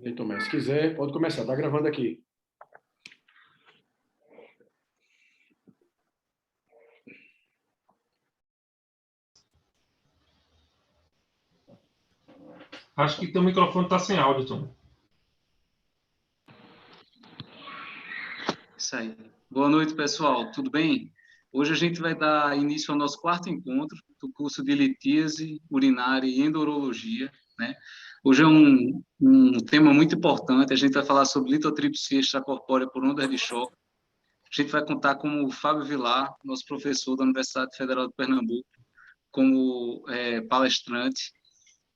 Ei, Tomé, se quiser, pode começar. Está gravando aqui. Acho que teu microfone está sem áudio, Tom. Isso aí. Boa noite, pessoal. Tudo bem? Hoje a gente vai dar início ao nosso quarto encontro do curso de litíase urinária e endurologia, né? Hoje é um tema muito importante. A gente vai falar sobre litotripsia extracorpórea por ondas de choque. A gente vai contar com o Fábio Vilar, nosso professor da Universidade Federal de Pernambuco, como palestrante,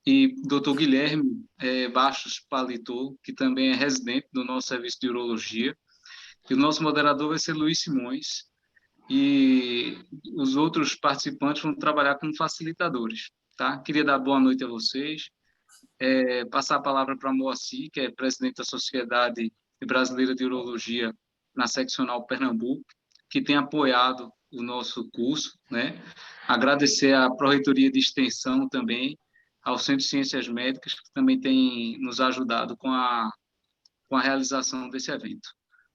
e Dr. Guilherme Bastos Palito, que também é residente do nosso serviço de urologia. E o nosso moderador vai ser Luiz Simões, e os outros participantes vão trabalhar como facilitadores, tá? Queria dar boa noite a vocês, passar a palavra para a Moacir, que é presidente da Sociedade Brasileira de Urologia na Seccional Pernambuco, que tem apoiado o nosso curso, né? Agradecer à Pró-Reitoria de Extensão também, ao Centro de Ciências Médicas, que também tem nos ajudado com a realização desse evento.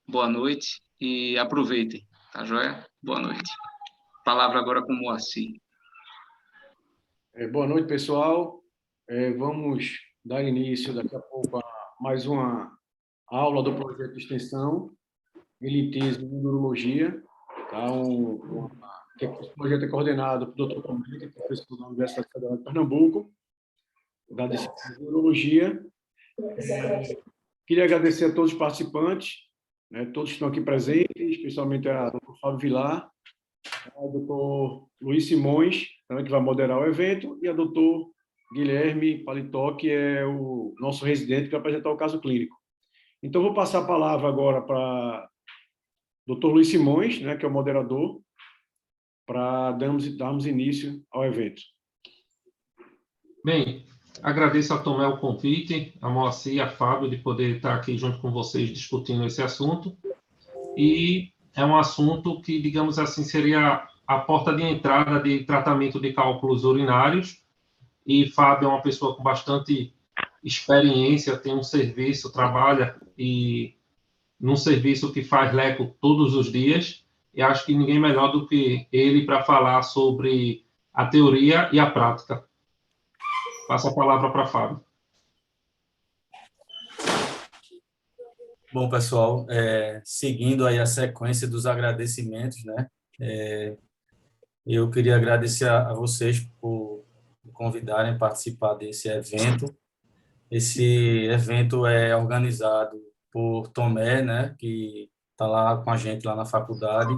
Boa noite e aproveitem, tá joia? Boa noite. Palavra agora com o Moacir. Boa noite, pessoal. Vamos dar início daqui a pouco a mais uma aula do projeto de extensão de litíase em urologia. Tá? Esse projeto é coordenado pelo Dr. Tomé, que é professor da Universidade Federal de Pernambuco, da disciplina de urologia. Queria agradecer a todos os participantes, né, todos que estão aqui presentes, especialmente a Dr. Fábio Vilar, ao Dr. Luiz Simões, também, que vai moderar o evento, e a Dr. Guilherme Paletó, que é o nosso residente, que vai apresentar o caso clínico. Então, vou passar a palavra agora para o Dr. Luiz Simões, né, que é o moderador, para darmos início ao evento. Bem, agradeço a Tomé o convite, a Moacir e a Fábio de poder estar aqui junto com vocês discutindo esse assunto. E é um assunto que, digamos assim, seria a porta de entrada de tratamento de cálculos urinários. E Fábio é uma pessoa com bastante experiência, tem um serviço, trabalha num serviço que faz leco todos os dias. E acho que ninguém melhor do que ele para falar sobre a teoria e a prática. Passo a palavra para Fábio. Bom, pessoal, seguindo aí a sequência dos agradecimentos, né? Eu queria agradecer a vocês por me convidarem a participar desse evento. Esse evento é organizado por Tomé, né? Que está lá com a gente lá na faculdade.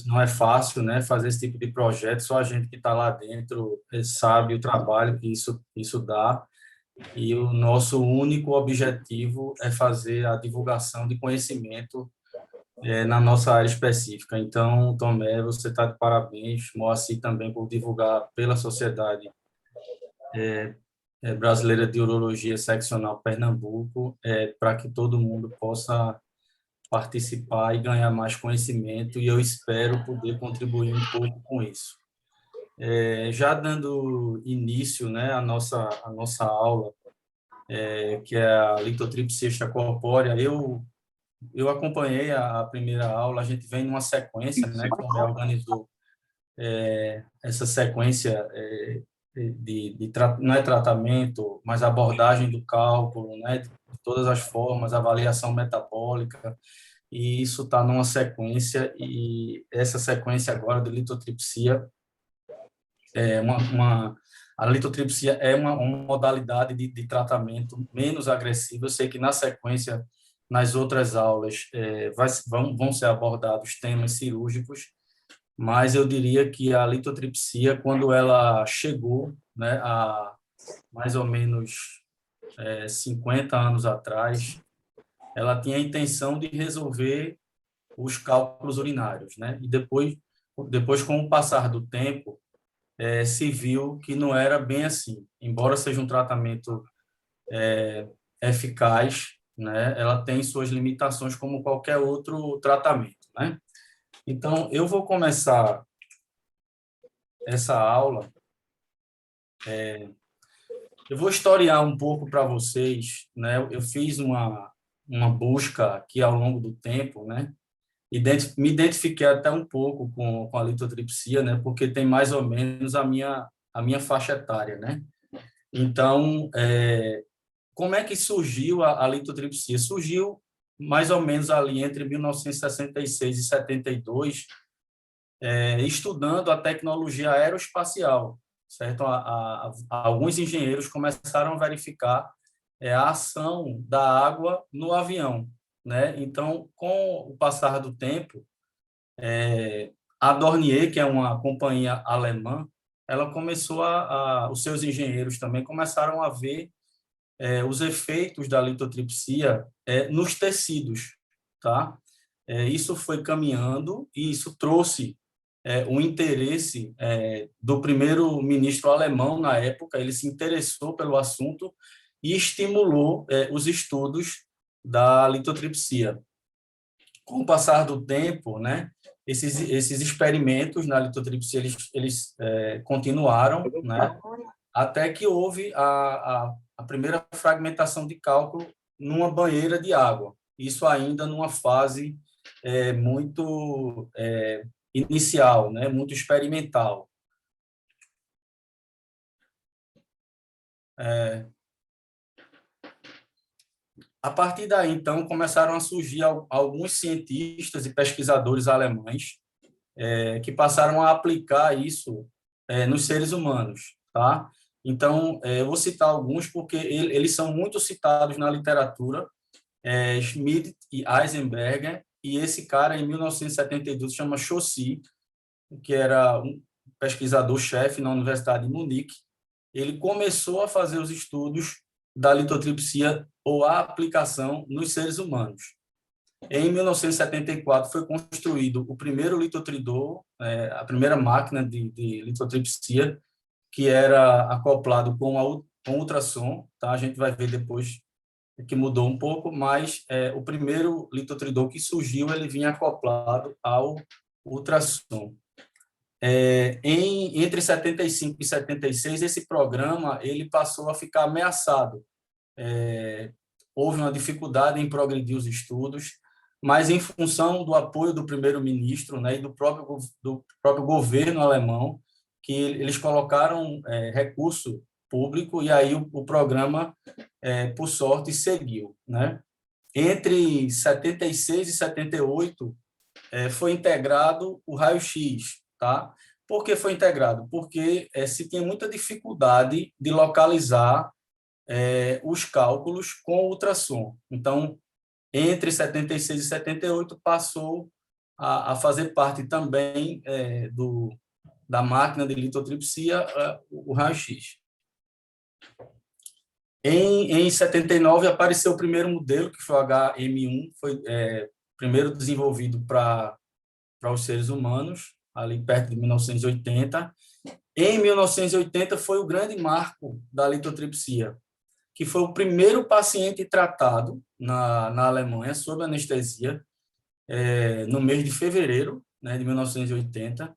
Não é fácil, né? Fazer esse tipo de projeto. Só a gente que está lá dentro sabe o trabalho que isso dá. E o nosso único objetivo é fazer a divulgação de conhecimento na nossa área específica. Então, Tomé, você está de parabéns, Moacir também por divulgar pela Sociedade Brasileira de Urologia Seccional Pernambuco, para que todo mundo possa participar e ganhar mais conhecimento, e eu espero poder contribuir um pouco com isso. Já dando início, né, à nossa aula, que é a litotripsia extracorpórea, eu acompanhei a primeira aula, a gente vem numa sequência, né, como organizou essa sequência não é tratamento, mas abordagem do cálculo, né, de todas as formas, avaliação metabólica, e isso está numa sequência, e essa sequência agora de litotripsia a litotripsia é uma modalidade de tratamento menos agressiva. Eu sei que na sequência, nas outras aulas, vão ser abordados temas cirúrgicos, mas eu diria que a litotripsia, quando ela chegou, né, há mais ou menos 50 anos atrás, ela tinha a intenção de resolver os cálculos urinários, né? E depois com o passar do tempo, se viu que não era bem assim. Embora seja um tratamento eficaz, né, ela tem suas limitações como qualquer outro tratamento, né? Então, eu vou começar essa aula Eu vou historiar um pouco para vocês, né? Eu fiz uma busca aqui ao longo do tempo, né? Me identifiquei até um pouco com a litotripsia, né? Porque tem mais ou menos a minha faixa etária, né? Então, como é que surgiu a litotripsia? Surgiu mais ou menos ali entre 1966 e 72, estudando a tecnologia aeroespacial, certo? Alguns engenheiros começaram a verificar a ação da água no avião, né? Então, com o passar do tempo, a Dornier, que é uma companhia alemã, ela começou os seus engenheiros também começaram a ver os efeitos da litotripsia nos tecidos, tá? Isso foi caminhando e isso trouxe o interesse do primeiro-ministro alemão na época. Ele se interessou pelo assunto e estimulou os estudos da litotripsia. Com o passar do tempo, né, esses experimentos na litotripsia eles continuaram, né, até que houve a primeira fragmentação de cálculo numa banheira de água. Isso ainda numa fase muito inicial, né, muito experimental. A partir daí, então, começaram a surgir alguns cientistas e pesquisadores alemães que passaram a aplicar isso nos seres humanos, tá? Então, eu vou citar alguns porque eles são muito citados na literatura, Schmidt e Eisenberger, e esse cara, em 1972, chama Chaussy, que era um pesquisador-chefe na Universidade de Munique. Ele começou a fazer os estudos da litotripsia ou a aplicação nos seres humanos. Em 1974 foi construído o primeiro litotridor, a primeira máquina de litotripsia, que era acoplado com ultrassom, tá? A gente vai ver depois que mudou um pouco, mas o primeiro litotridor que surgiu, ele vinha acoplado ao ultrassom. Entre 75 e 76, esse programa ele passou a ficar ameaçado. Houve uma dificuldade em progredir os estudos, mas em função do apoio do primeiro-ministro, né, e do próprio governo alemão, que eles colocaram recurso público, e aí o programa, por sorte, seguiu, né? Entre 76 e 78, foi integrado o raio-x, tá? Por que foi integrado? Porque se tinha muita dificuldade de localizar os cálculos com ultrassom. Então, entre 76 e 78, passou a fazer parte também da máquina de litotripsia, o raio-x. Em 79, apareceu o primeiro modelo, que foi o HM1, foi primeiro desenvolvido para os seres humanos, ali perto de 1980. Em 1980, foi o grande marco da litotripsia, que foi o primeiro paciente tratado na Alemanha sob anestesia, no mês de fevereiro, né, de 1980.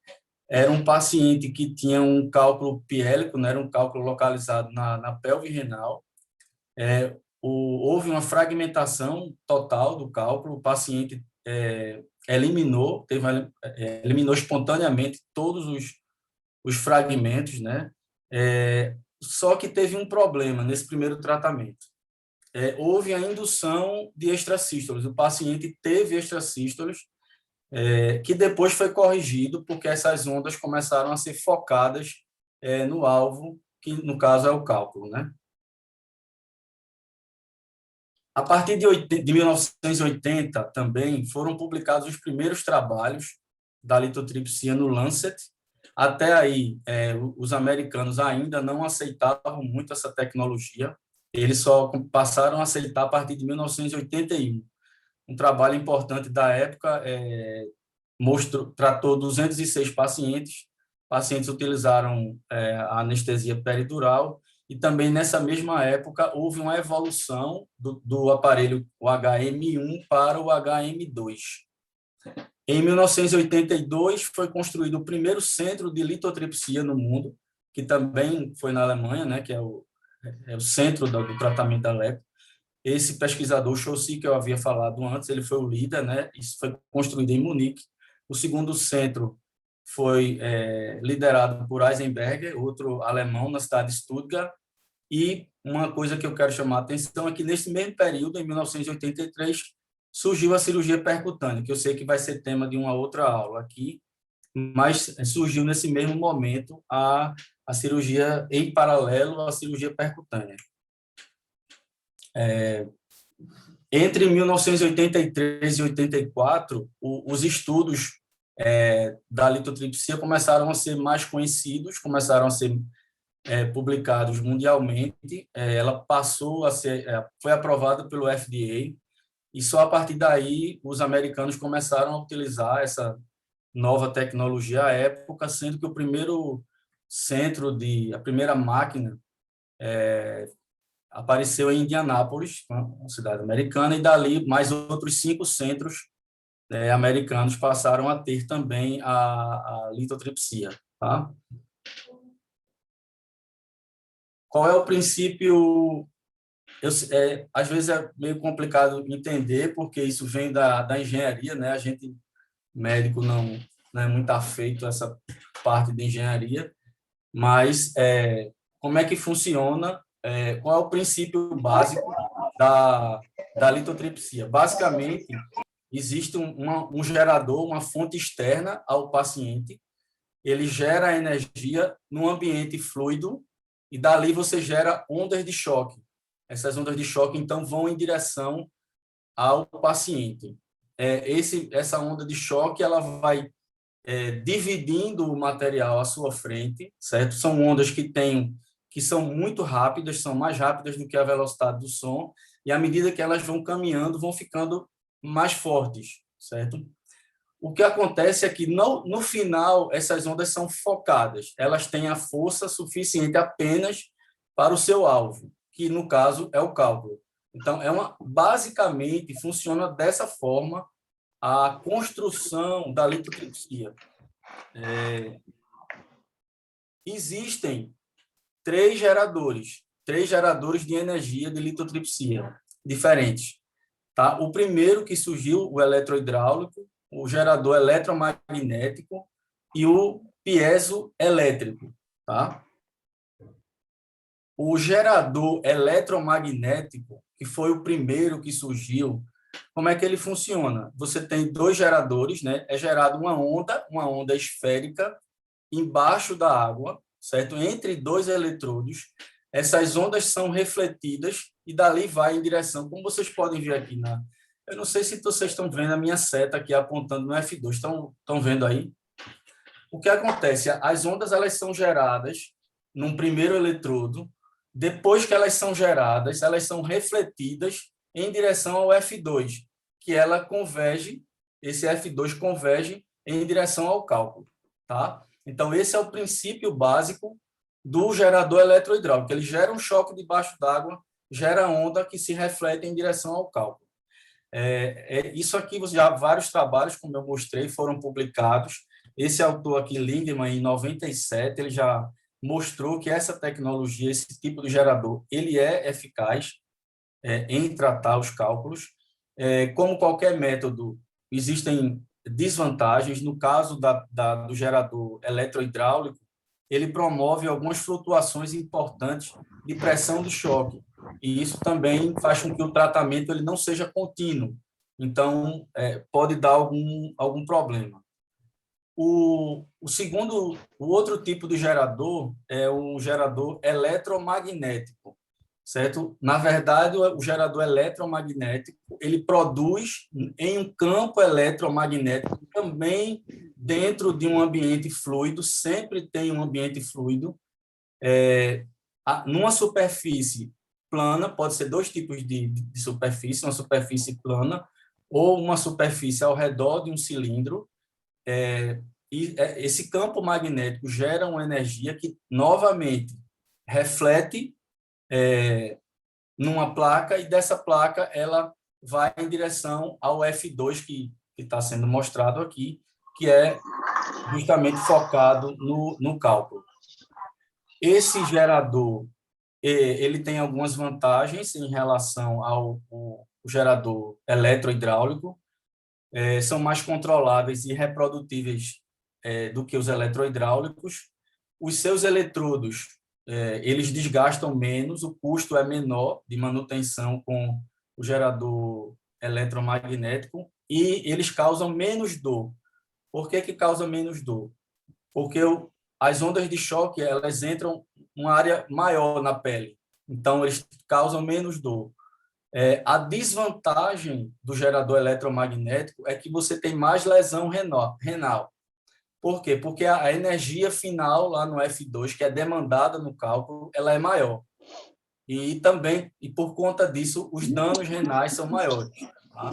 Era um paciente que tinha um cálculo piélico, né, era um cálculo localizado na pelve renal. Houve uma fragmentação total do cálculo, o paciente eliminou espontaneamente todos os fragmentos, né? Só que teve um problema nesse primeiro tratamento. Houve a indução de extrasístoles. O paciente teve extrasístoles, que depois foi corrigido, porque essas ondas começaram a ser focadas no alvo, que no caso é o cálculo, né? A partir de 1980, também foram publicados os primeiros trabalhos da litotripsia no Lancet. Até aí, os americanos ainda não aceitavam muito essa tecnologia. Eles só passaram a aceitar a partir de 1981. Um trabalho importante da época tratou 206 pacientes. Pacientes utilizaram a anestesia peridural. E também, nessa mesma época, houve uma evolução do aparelho, o HM1 para o HM2. Em 1982, foi construído o primeiro centro de litotripsia no mundo, que também foi na Alemanha, né, que é é o centro do tratamento elétrico. Esse pesquisador, Chaussy, que eu havia falado antes, ele foi o líder, né? Isso foi construído em Munique. O segundo centro foi liderado por Heisenberger, outro alemão, na cidade de Stuttgart. E uma coisa que eu quero chamar a atenção é que, nesse mesmo período, em 1983, surgiu a cirurgia percutânea, que eu sei que vai ser tema de uma outra aula aqui, mas surgiu nesse mesmo momento a cirurgia em paralelo à cirurgia percutânea. Entre 1983 e 84, os estudos da litotripsia começaram a ser mais conhecidos, começaram a ser publicados mundialmente. Ela passou a ser, foi aprovada pelo FDA, e só a partir daí os americanos começaram a utilizar essa nova tecnologia à época, sendo que o primeiro a primeira máquina apareceu em Indianápolis, uma cidade americana, e dali mais outros 5 centros americanos passaram a ter também a litotripsia. Tá? Qual é o princípio? Às vezes é meio complicado entender, porque isso vem da engenharia, né? A gente, médico, não é muito afeito a essa parte de engenharia, mas como é que funciona? Qual é o princípio básico da litotripsia? Basicamente, existe um gerador, uma fonte externa ao paciente, ele gera energia no ambiente fluido e dali você gera ondas de choque. Essas ondas de choque, então, vão em direção ao paciente. Essa onda de choque, ela vai dividindo o material à sua frente, certo? São ondas que são muito rápidas, são mais rápidas do que a velocidade do som, e à medida que elas vão caminhando, vão ficando mais fortes, certo? O que acontece é que, no final, essas ondas são focadas, elas têm a força suficiente apenas para o seu alvo, que, no caso, é o cálculo. Então, basicamente, funciona dessa forma a construção da litotripsia. Existem 3 geradores de energia de litotripsia diferentes. Tá? O primeiro que surgiu, o eletrohidráulico, o gerador eletromagnético e o piezoelétrico. Tá? O gerador eletromagnético, que foi o primeiro que surgiu, como é que ele funciona? Você tem 2 geradores, né? É gerada uma onda esférica embaixo da água, certo? Entre 2 eletrodos. Essas ondas são refletidas e dali vai em direção, como vocês podem ver aqui eu não sei se vocês estão vendo a minha seta aqui apontando no F2. Estão vendo aí? O que acontece? As ondas, elas são geradas num primeiro eletrodo. Depois que elas são geradas, elas são refletidas em direção ao F2, que esse F2 converge em direção ao cálculo. Tá? Então, esse é o princípio básico do gerador eletrohidráulico. Ele gera um choque debaixo d'água, gera onda que se reflete em direção ao cálculo. Isso aqui, já vários trabalhos, como eu mostrei, foram publicados. Esse autor aqui, Lindemann, em 97, ele já mostrou que essa tecnologia, esse tipo de gerador, ele é eficaz em tratar os cálculos. Como qualquer método, existem desvantagens. No caso do gerador eletrohidráulico, ele promove algumas flutuações importantes de pressão de choque, e isso também faz com que o tratamento ele não seja contínuo. Então, pode dar algum problema. O outro tipo de gerador é o gerador eletromagnético, certo? Na verdade, o gerador eletromagnético, ele produz em um campo eletromagnético também dentro de um ambiente fluido, sempre tem um ambiente fluido, numa superfície plana, pode ser 2 tipos de superfície, uma superfície plana ou uma superfície ao redor de um cilindro. Esse campo magnético gera uma energia que, novamente, reflete numa placa, e dessa placa ela vai em direção ao F2 que está sendo mostrado aqui, que é justamente focado no cálculo. Esse gerador ele tem algumas vantagens em relação ao gerador eletrohidráulico, são mais controláveis e reprodutíveis do que os eletrohidráulicos. Os seus eletrodos, eles desgastam menos, o custo é menor de manutenção com o gerador eletromagnético e eles causam menos dor. Por que que causa menos dor? Porque as ondas de choque, elas entram uma área maior na pele, então eles causam menos dor. A desvantagem do gerador eletromagnético é que você tem mais lesão renal. Por quê? Porque a energia final lá no F2, que é demandada no cálculo, ela é maior. E também, e por conta disso, os danos renais são maiores. Tá?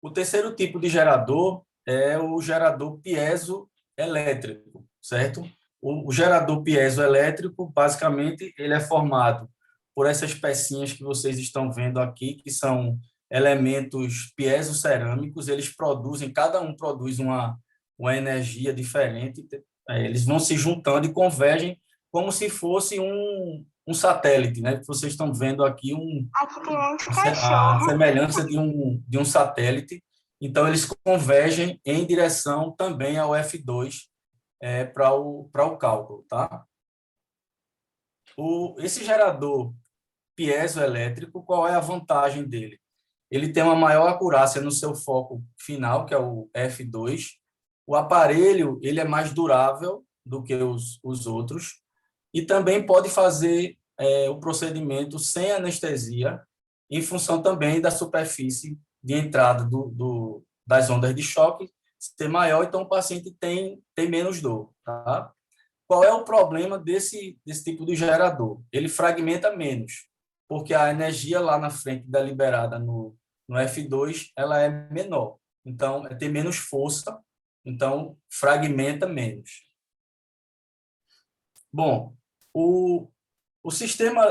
O terceiro tipo de gerador é o gerador piezoelétrico, certo? O gerador piezoelétrico, basicamente, ele é formado por essas pecinhas que vocês estão vendo aqui, que são elementos piezocerâmicos, eles produzem, cada um produz uma energia diferente, eles vão se juntando e convergem como se fosse um satélite, né? Vocês estão vendo aqui a semelhança de um satélite, então eles convergem em direção também ao F2 para o cálculo, tá? Esse gerador piezoelétrico, qual é a vantagem dele? Ele tem uma maior acurácia no seu foco final, que é o F2. O aparelho ele é mais durável do que os outros e também pode fazer o procedimento sem anestesia, em função também da superfície de entrada das ondas de choque ser maior, então o paciente tem menos dor. Tá? Qual é o problema desse tipo de gerador? Ele fragmenta menos, porque a energia lá na frente deliberada no F2 ela é menor, então tem menos força, então fragmenta menos. Bom, o sistema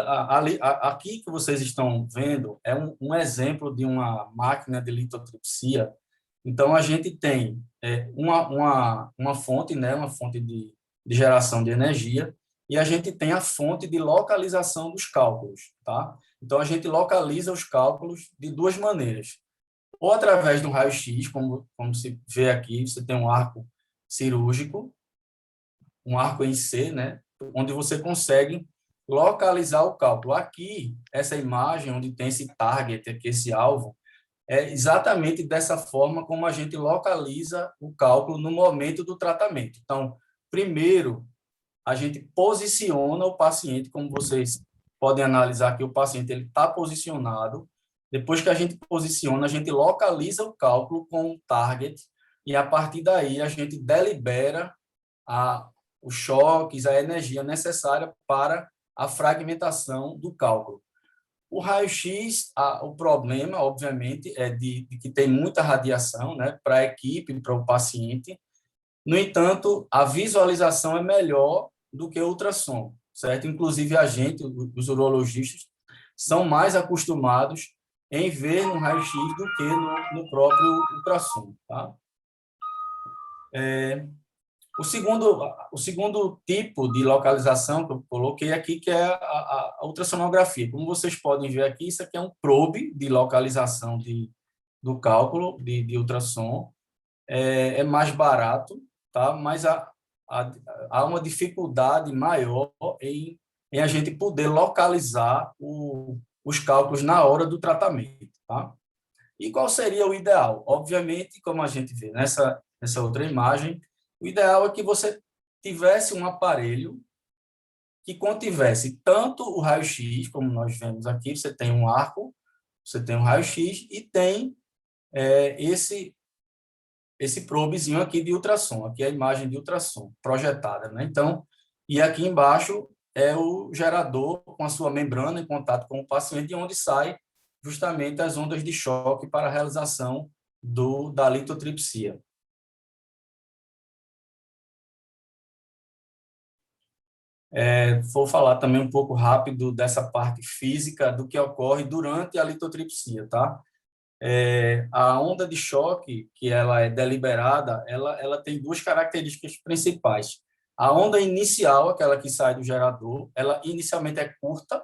aqui que vocês estão vendo é um exemplo de uma máquina de litotripsia. Então a gente tem uma fonte, né, uma fonte de geração de energia, e a gente tem a fonte de localização dos cálculos, tá? Então, a gente localiza os cálculos de duas maneiras. Ou através do raio-x, como se vê aqui, você tem um arco cirúrgico, um arco em C, né? Onde você consegue localizar o cálculo. Aqui, essa imagem, onde tem esse target, aqui, esse alvo, é exatamente dessa forma como a gente localiza o cálculo no momento do tratamento. Então, primeiro, a gente posiciona o paciente, como vocês podem analisar que o paciente ele está posicionado. Depois que a gente posiciona, a gente localiza o cálculo com o target e, a partir daí, a gente delibera os choques, a energia necessária para a fragmentação do cálculo. O raio-x, o problema, obviamente, é de que tem muita radiação, né, para a equipe, para o paciente. No entanto, a visualização é melhor do que o ultrassom, certo? Inclusive, a gente, os urologistas, são mais acostumados em ver no raio-x do que no próprio ultrassom, tá? O segundo tipo de localização que eu coloquei aqui, que é a ultrassonografia. Como vocês podem ver aqui, isso aqui é um probe de localização do cálculo de ultrassom. É mais barato, tá? Mas há uma dificuldade maior em a gente poder localizar os cálculos na hora do tratamento, tá? E qual seria o ideal? Obviamente, como a gente vê nessa outra imagem, o ideal é que você tivesse um aparelho que contivesse tanto o raio-x, como nós vemos aqui, você tem um arco, você tem um raio-x e tem esse probezinho aqui de ultrassom, aqui é a imagem de ultrassom projetada, né? Então, e aqui embaixo é o gerador com a sua membrana em contato com o paciente, onde sai justamente as ondas de choque para a realização da litotripsia. Vou falar também um pouco rápido dessa parte física do que ocorre durante a litotripsia, tá? A onda de choque, que ela é deliberada, ela tem duas características principais. A onda inicial, aquela que sai do gerador, ela inicialmente é curta,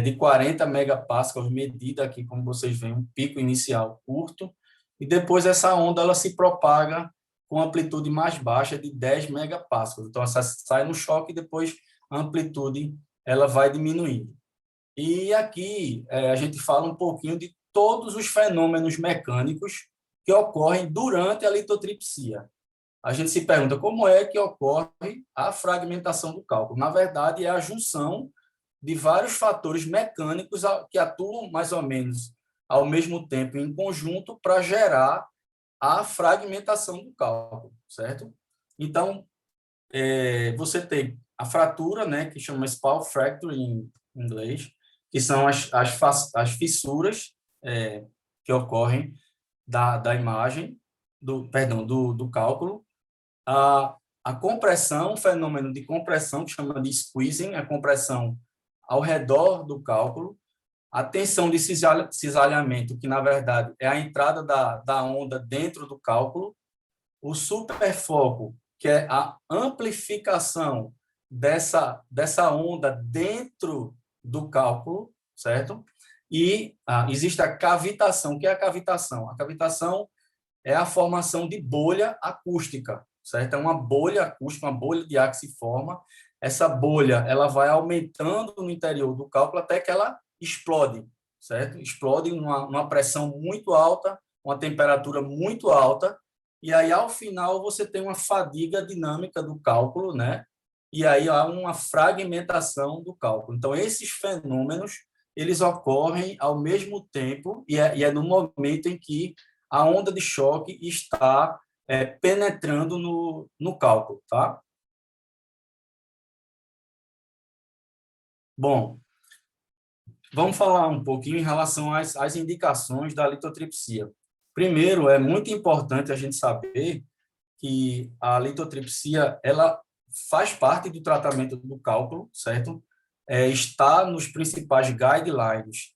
de 40 megapascals, medida aqui, como vocês veem, um pico inicial curto, e depois essa onda ela se propaga com amplitude mais baixa de 10 megapascals. Então, essa sai no choque e depois a amplitude ela vai diminuindo. E aqui a gente fala um pouquinho de todos os fenômenos mecânicos que ocorrem durante a litotripsia. A gente se pergunta como é que ocorre a fragmentação do cálculo. Na verdade, é a junção de vários fatores mecânicos que atuam mais ou menos ao mesmo tempo em conjunto para gerar a fragmentação do cálculo, certo? Então, você tem a fratura, né, que chama spall fracture em inglês, que são as fissuras que ocorrem da imagem, do cálculo. A compressão, o fenômeno de compressão, que chama de squeezing, a compressão ao redor do cálculo, a tensão de cisalhamento, que, na verdade, é a entrada da onda dentro do cálculo, o superfoco, que é a amplificação dessa onda dentro do cálculo, certo? E existe a cavitação. O que é a cavitação? A cavitação é a formação de bolha acústica, certo? É uma bolha acústica, uma bolha de ar que se forma. Essa bolha ela vai aumentando no interior do cálculo até que ela explode, certo? Explode numa pressão muito alta, uma temperatura muito alta, e aí, ao final, você tem uma fadiga dinâmica do cálculo, né? E aí há uma fragmentação do cálculo. Então, esses fenômenos, eles ocorrem ao mesmo tempo, e é no momento em que a onda de choque está penetrando no cálculo, tá? Bom, vamos falar um pouquinho em relação às indicações da litotripsia. Primeiro, é muito importante a gente saber que a litotripsia ela faz parte do tratamento do cálculo, certo? Está nos principais guidelines,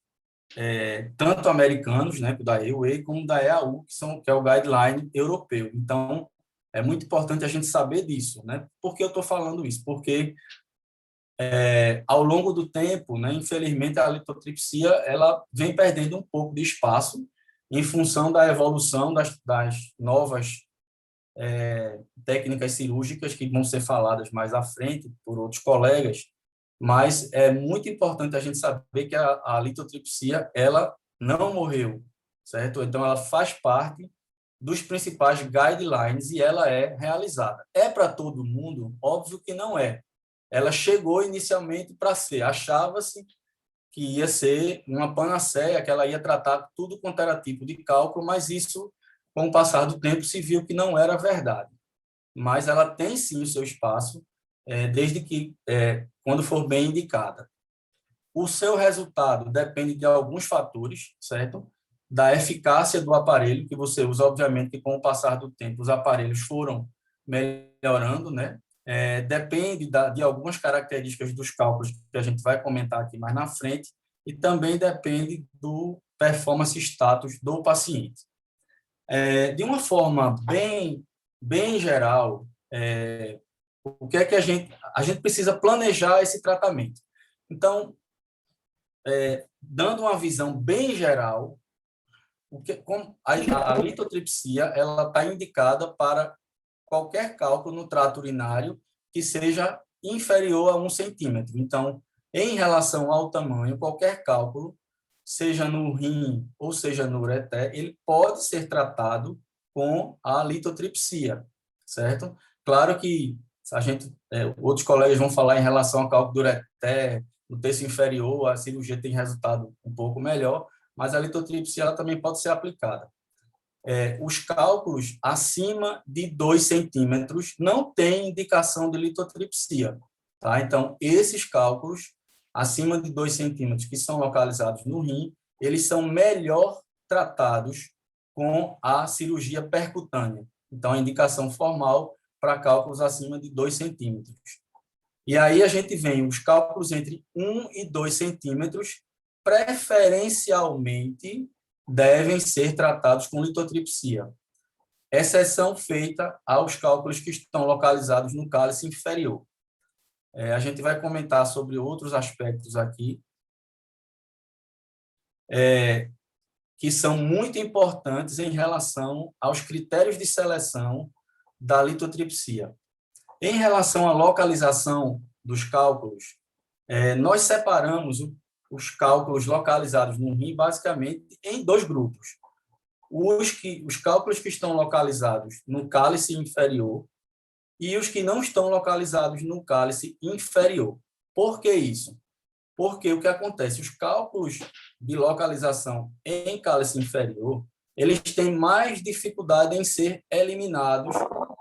tanto americanos, né, da AUA, como da EAU, que é o guideline europeu. Então, é muito importante a gente saber disso, né? Por que eu estou falando isso? Porque ao longo do tempo, né, infelizmente, a litotripsia ela vem perdendo um pouco de espaço em função da evolução das novas técnicas cirúrgicas que vão ser faladas mais à frente por outros colegas, mas é muito importante a gente saber que a litotripsia ela não morreu, certo? Então, ela faz parte dos principais guidelines e ela é realizada. É para todo mundo? Óbvio que não é. Ela chegou inicialmente para ser, achava-se que ia ser uma panaceia, que ela ia tratar tudo quanto era tipo de cálculo, mas isso, com o passar do tempo, se viu que não era verdade. Mas ela tem, sim, o seu espaço, desde que, quando for bem indicada. O seu resultado depende de alguns fatores, certo? Da eficácia do aparelho que você usa, obviamente, que com o passar do tempo os aparelhos foram melhorando, né? Depende de algumas características dos cálculos que a gente vai comentar aqui mais na frente e também depende do performance status do paciente. De uma forma bem geral, o que é que a gente precisa planejar esse tratamento? Então, dando uma visão bem geral, a litotripsia ela está indicada para qualquer cálculo no trato urinário que seja inferior a 1 centímetro. Então, em relação ao tamanho, qualquer cálculo, seja no rim ou seja no ureter, ele pode ser tratado com a litotripsia, certo? Claro que outros colegas vão falar em relação ao cálculo do ureter, no terço inferior, a cirurgia tem resultado um pouco melhor, mas a litotripsia ela também pode ser aplicada. Os cálculos acima de 2 centímetros não têm indicação de litotripsia, tá? Então, esses cálculos acima de 2 centímetros, que são localizados no rim, eles são melhor tratados com a cirurgia percutânea. Então, a indicação formal para cálculos acima de 2 centímetros. E aí a gente vem os cálculos entre 1 e 2 centímetros, preferencialmente devem ser tratados com litotripsia. exceção feita aos cálculos que estão localizados no cálice inferior. A gente vai comentar sobre outros aspectos aqui, que são muito importantes em relação aos critérios de seleção da litotripsia. Em relação à localização dos cálculos, nós separamos os cálculos localizados no rim basicamente em 2 grupos. Os cálculos que estão localizados no cálice inferior e os que não estão localizados no cálice inferior. Por que isso? Porque o que acontece? Os cálculos de localização em cálice inferior, eles têm mais dificuldade em ser eliminados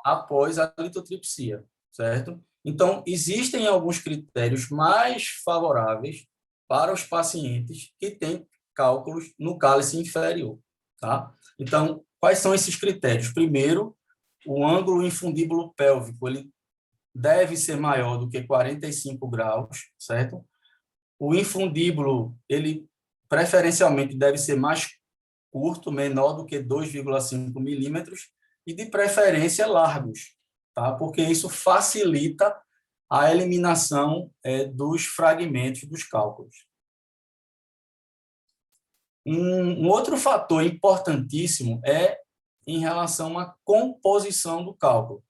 após a litotripsia, certo? Então, existem alguns critérios mais favoráveis para os pacientes que têm cálculos no cálice inferior, tá? Então, quais são esses critérios? Primeiro, o ângulo infundíbulo pélvico, ele deve ser maior do que 45 graus, certo? O infundíbulo, ele preferencialmente deve ser mais curto, menor do que 2,5 milímetros, e de preferência largos, tá? Porque isso facilita a eliminação dos fragmentos dos cálculos. Um outro fator importantíssimo é em relação à composição do cálculo.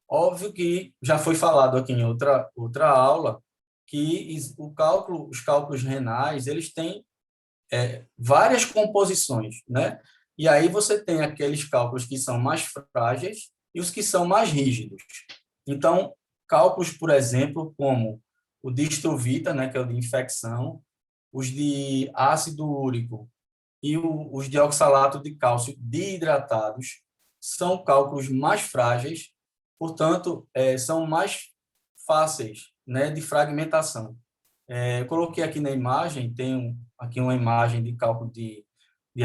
Óbvio que já foi falado aqui em outra aula que os cálculos renais, eles têm várias composições, né? E aí você tem aqueles cálculos que são mais frágeis e os que são mais rígidos. Então, cálculos, por exemplo, como o de Stovita, né, que é o de infecção, os de ácido úrico e os de oxalato de cálcio desidratados são cálculos mais frágeis, portanto, são mais fáceis, né, de fragmentação. Eu coloquei aqui na imagem, tem aqui uma imagem de cálculo de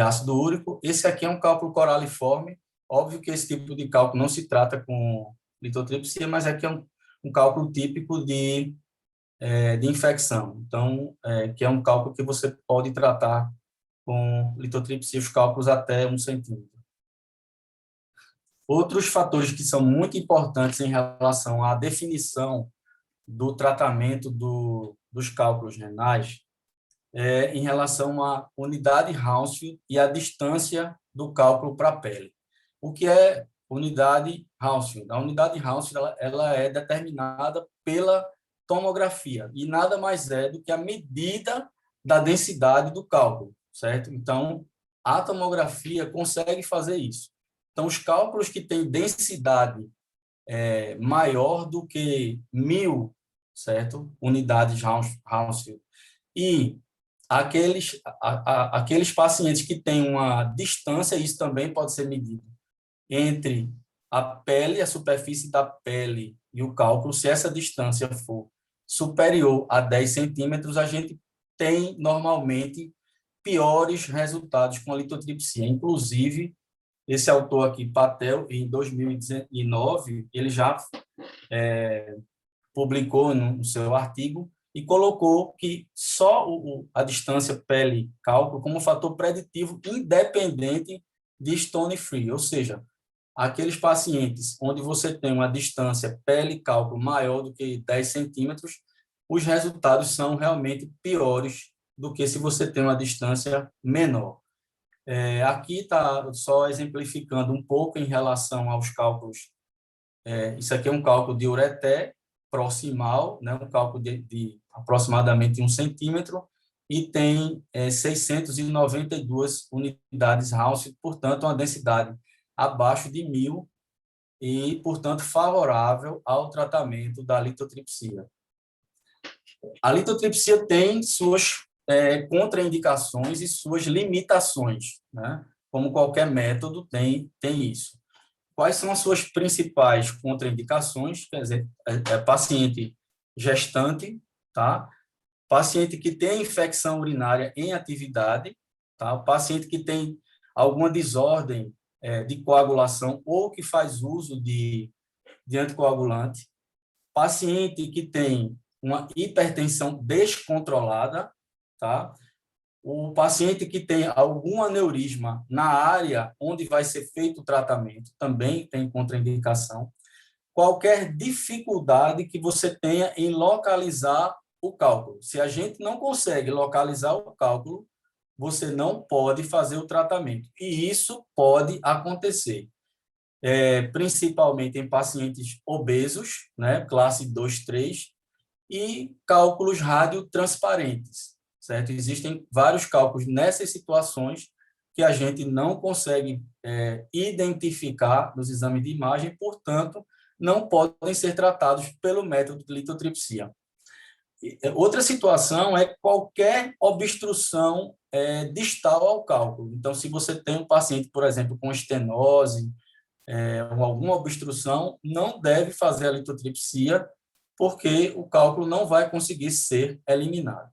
ácido úrico. Esse aqui é um cálculo coraliforme. Óbvio que esse tipo de cálculo não se trata com litotripsia, mas aqui é um cálculo típico de infecção. Então, que é um cálculo que você pode tratar com litotripsia, os cálculos até 1 centímetro. Outros fatores que são muito importantes em relação à definição do tratamento dos cálculos renais em relação à unidade Hounsfield e à distância do cálculo para a pele. O que é unidade Hounsfield? A unidade Hounsfield ela é determinada pela tomografia e nada mais é do que a medida da densidade do cálculo, certo? Então, a tomografia consegue fazer isso. Então, os cálculos que têm densidade maior do que 1.000, certo? Unidades Hounsfield. E aqueles pacientes que têm uma distância, isso também pode ser medido, entre a pele, a superfície da pele e o cálculo, se essa distância for superior a 10 centímetros, a gente tem, normalmente, piores resultados com a litotripsia. Inclusive, esse autor aqui, Patel, em 2019, ele já publicou no seu artigo e colocou que só a distância pele-cálculo como fator preditivo independente de stone free, ou seja, aqueles pacientes onde você tem uma distância pele-cálculo maior do que 10 centímetros, os resultados são realmente piores do que se você tem uma distância menor. Aqui está só exemplificando um pouco em relação aos cálculos. Isso aqui é um cálculo de ureter proximal, né, um cálculo de aproximadamente 1 centímetro, e tem 692 unidades Hounsfield, portanto, uma densidade abaixo de 1.000 e, portanto, favorável ao tratamento da litotripsia. A litotripsia tem suas contraindicações e suas limitações, né? Como qualquer método tem isso. Quais são as suas principais contraindicações? Quer dizer, paciente gestante, tá? Paciente que tem infecção urinária em atividade, tá? Paciente que tem alguma desordem de coagulação ou que faz uso de anticoagulante, paciente que tem uma hipertensão descontrolada, tá? o paciente que tem algum aneurisma na área onde vai ser feito o tratamento também tem contraindicação. Qualquer dificuldade que você tenha em localizar o cálculo. Se a gente não consegue localizar o cálculo, você não pode fazer o tratamento. E isso pode acontecer, principalmente em pacientes obesos, né, classe 2, 3, e cálculos radiotransparentes, certo? Existem vários cálculos nessas situações que a gente não consegue identificar nos exames de imagem, portanto, não podem ser tratados pelo método de litotripsia. Outra situação é qualquer obstrução distal ao cálculo. Então, se você tem um paciente, por exemplo, com estenose, ou alguma obstrução, não deve fazer a litotripsia, porque o cálculo não vai conseguir ser eliminado.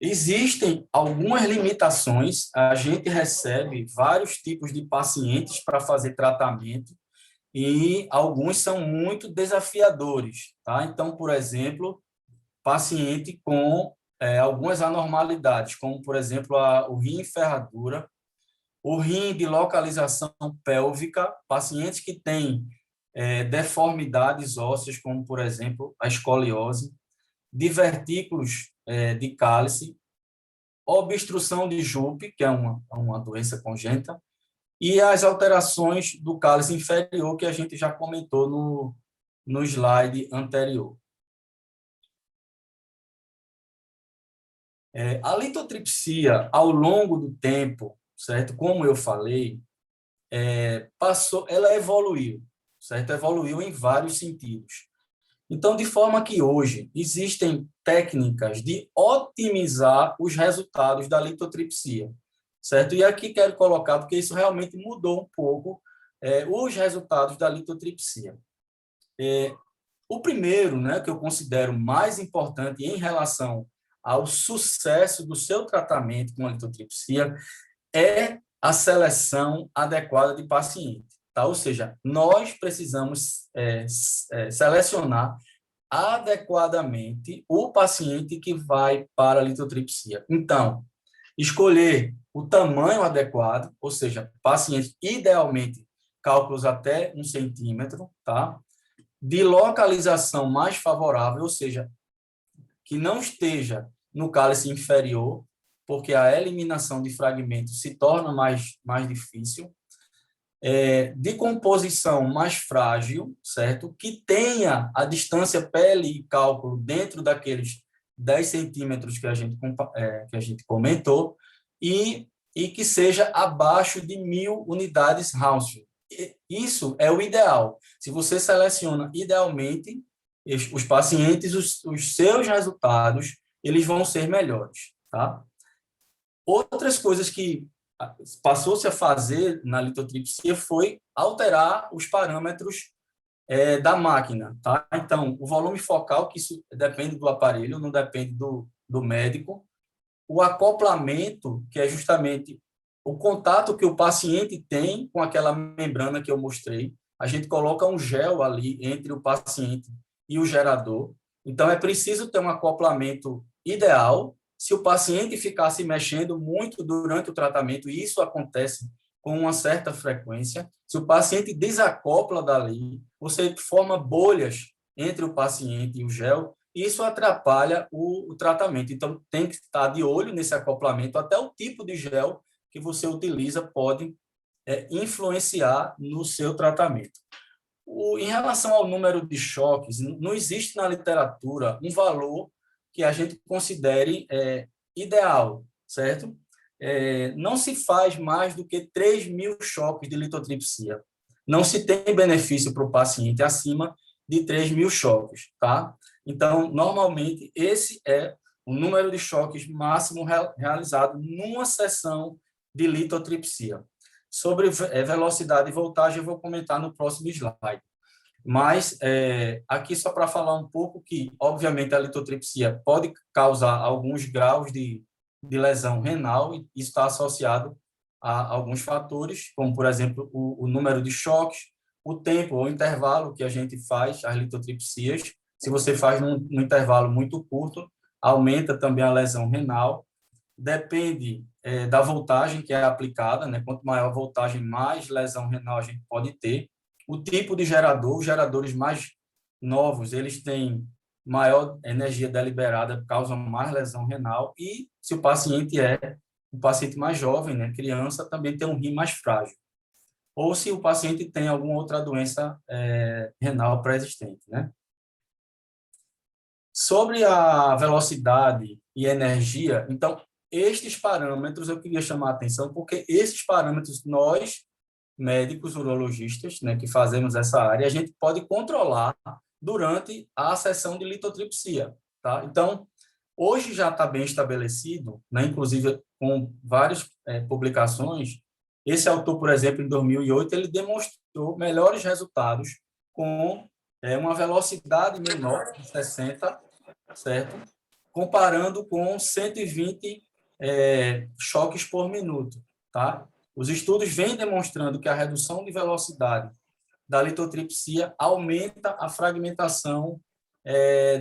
Existem algumas limitações, a gente recebe vários tipos de pacientes para fazer tratamento, e alguns são muito desafiadores, tá? Então, por exemplo, paciente com algumas anormalidades, como, por exemplo, o rim em ferradura, o rim de localização pélvica, pacientes que têm deformidades ósseas, como, por exemplo, a escoliose, divertículos de cálice, obstrução de Jupe, que é uma doença congênita, e as alterações do cálice inferior, que a gente já comentou no slide anterior. A litotripsia, ao longo do tempo, certo? Como eu falei, ela evoluiu, certo? Evoluiu em vários sentidos. Então, de forma que hoje existem técnicas de otimizar os resultados da litotripsia, certo? E aqui quero colocar, porque isso realmente mudou um pouco os resultados da litotripsia. O primeiro, né, que eu considero mais importante em relação ao sucesso do seu tratamento com a litotripsia é a seleção adequada de paciente, tá? Ou seja, nós precisamos selecionar adequadamente o paciente que vai para a litotripsia. Então, escolher o tamanho adequado, ou seja, paciente idealmente cálculos até 1 centímetro, tá? De localização mais favorável, ou seja, que não esteja no cálice inferior, porque a eliminação de fragmentos se torna mais difícil, de composição mais frágil, certo? Que tenha a distância pele e cálculo dentro daqueles 10 centímetros que a gente comentou, e que seja abaixo de 1.000 unidades Hounsfield. Isso é o ideal. Se você seleciona idealmente os pacientes, os seus resultados, eles vão ser melhores, tá? Outras coisas que passou-se a fazer na litotripsia foi alterar os parâmetros da máquina, tá? Então, o volume focal, que isso depende do aparelho, não depende do médico. O acoplamento, que é justamente o contato que o paciente tem com aquela membrana que eu mostrei. A gente coloca um gel ali entre o paciente e o gerador. Então, é preciso ter um acoplamento ideal. Se o paciente ficar se mexendo muito durante o tratamento, e isso acontece com uma certa frequência, se o paciente desacopla dali, você forma bolhas entre o paciente e o gel, e isso atrapalha o tratamento. Então, tem que estar de olho nesse acoplamento, até o tipo de gel que você utiliza pode influenciar no seu tratamento. Em relação ao número de choques, não existe na literatura um valor que a gente considere ideal, certo? Não se faz mais do que 3.000 choques de litotripsia. Não se tem benefício para o paciente acima de 3.000 choques, tá? Então, normalmente, esse é o número de choques máximo realizado numa sessão de litotripsia. Sobre velocidade e voltagem, eu vou comentar no próximo slide. Mas, aqui só para falar um pouco que, obviamente, a litotripsia pode causar alguns graus de lesão renal, e isso está associado a alguns fatores, como, por exemplo, o número de choques, o tempo ou intervalo que a gente faz as litotripsias. Se você faz num intervalo muito curto, aumenta também a lesão renal. depende da voltagem que é aplicada, né? Quanto maior a voltagem, mais lesão renal a gente pode ter. O tipo de gerador, os geradores mais novos, eles têm maior energia deliberada, causam mais lesão renal, e se o paciente é um paciente mais jovem, né, criança, também tem um rim mais frágil. Ou se o paciente tem alguma outra doença renal pré-existente, né? Sobre a velocidade e energia, então, estes parâmetros eu queria chamar a atenção, porque esses parâmetros nós, médicos urologistas, né, que fazemos essa área, a gente pode controlar durante a sessão de litotripsia, tá? Então, hoje já está bem estabelecido, né, inclusive com várias publicações. Esse autor, por exemplo, em 2008, ele demonstrou melhores resultados com uma velocidade menor, de 60, certo? Comparando com 120 choques por minuto, tá? Os estudos vêm demonstrando que a redução de velocidade da litotripsia aumenta a fragmentação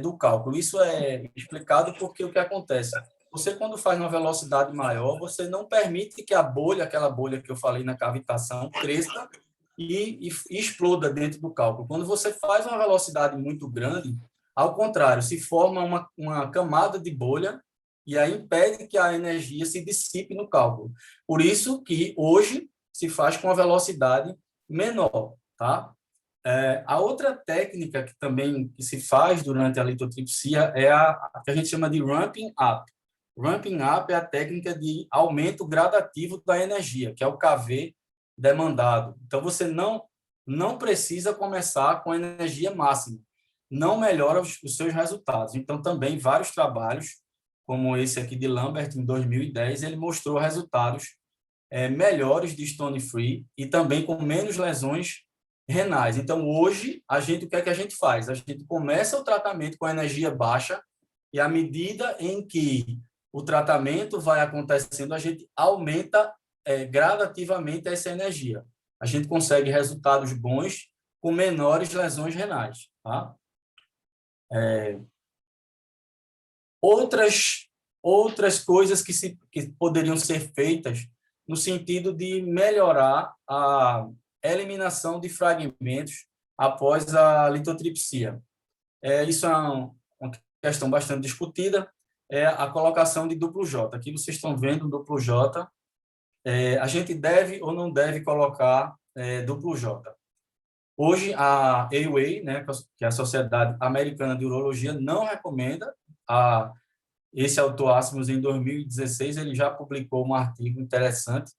do cálculo. Isso é explicado porque o que acontece? Você, quando faz uma velocidade maior, você não permite que a bolha, aquela bolha que eu falei na cavitação, cresça e exploda dentro do cálculo. Quando você faz uma velocidade muito grande, ao contrário, se forma uma camada de bolha e aí impede que a energia se dissipe no cálculo. Por isso que hoje se faz com a velocidade menor, tá? A outra técnica que também se faz durante a litotripsia é a que a gente chama de ramping up. Ramping up é a técnica de aumento gradativo da energia, que é o KV demandado. Então, você não precisa começar com a energia máxima. Não melhora os seus resultados. Então, também vários trabalhos, como esse aqui de Lambert, em 2010, ele mostrou resultados melhores de stone free e também com menos lesões renais. Então, hoje, o que é que a gente faz? A gente começa o tratamento com energia baixa e, à medida em que o tratamento vai acontecendo, a gente aumenta gradativamente essa energia. A gente consegue resultados bons com menores lesões renais, tá? Outras coisas que poderiam ser feitas no sentido de melhorar a eliminação de fragmentos após a litotripsia. Isso é uma questão bastante discutida, é a colocação de duplo J. Aqui vocês estão vendo o duplo J. A gente deve ou não deve colocar duplo J. Hoje, a AUA, né, que é a Sociedade Americana de Urologia, não recomenda. Esse autor Asmus, em 2016, ele já publicou um artigo interessante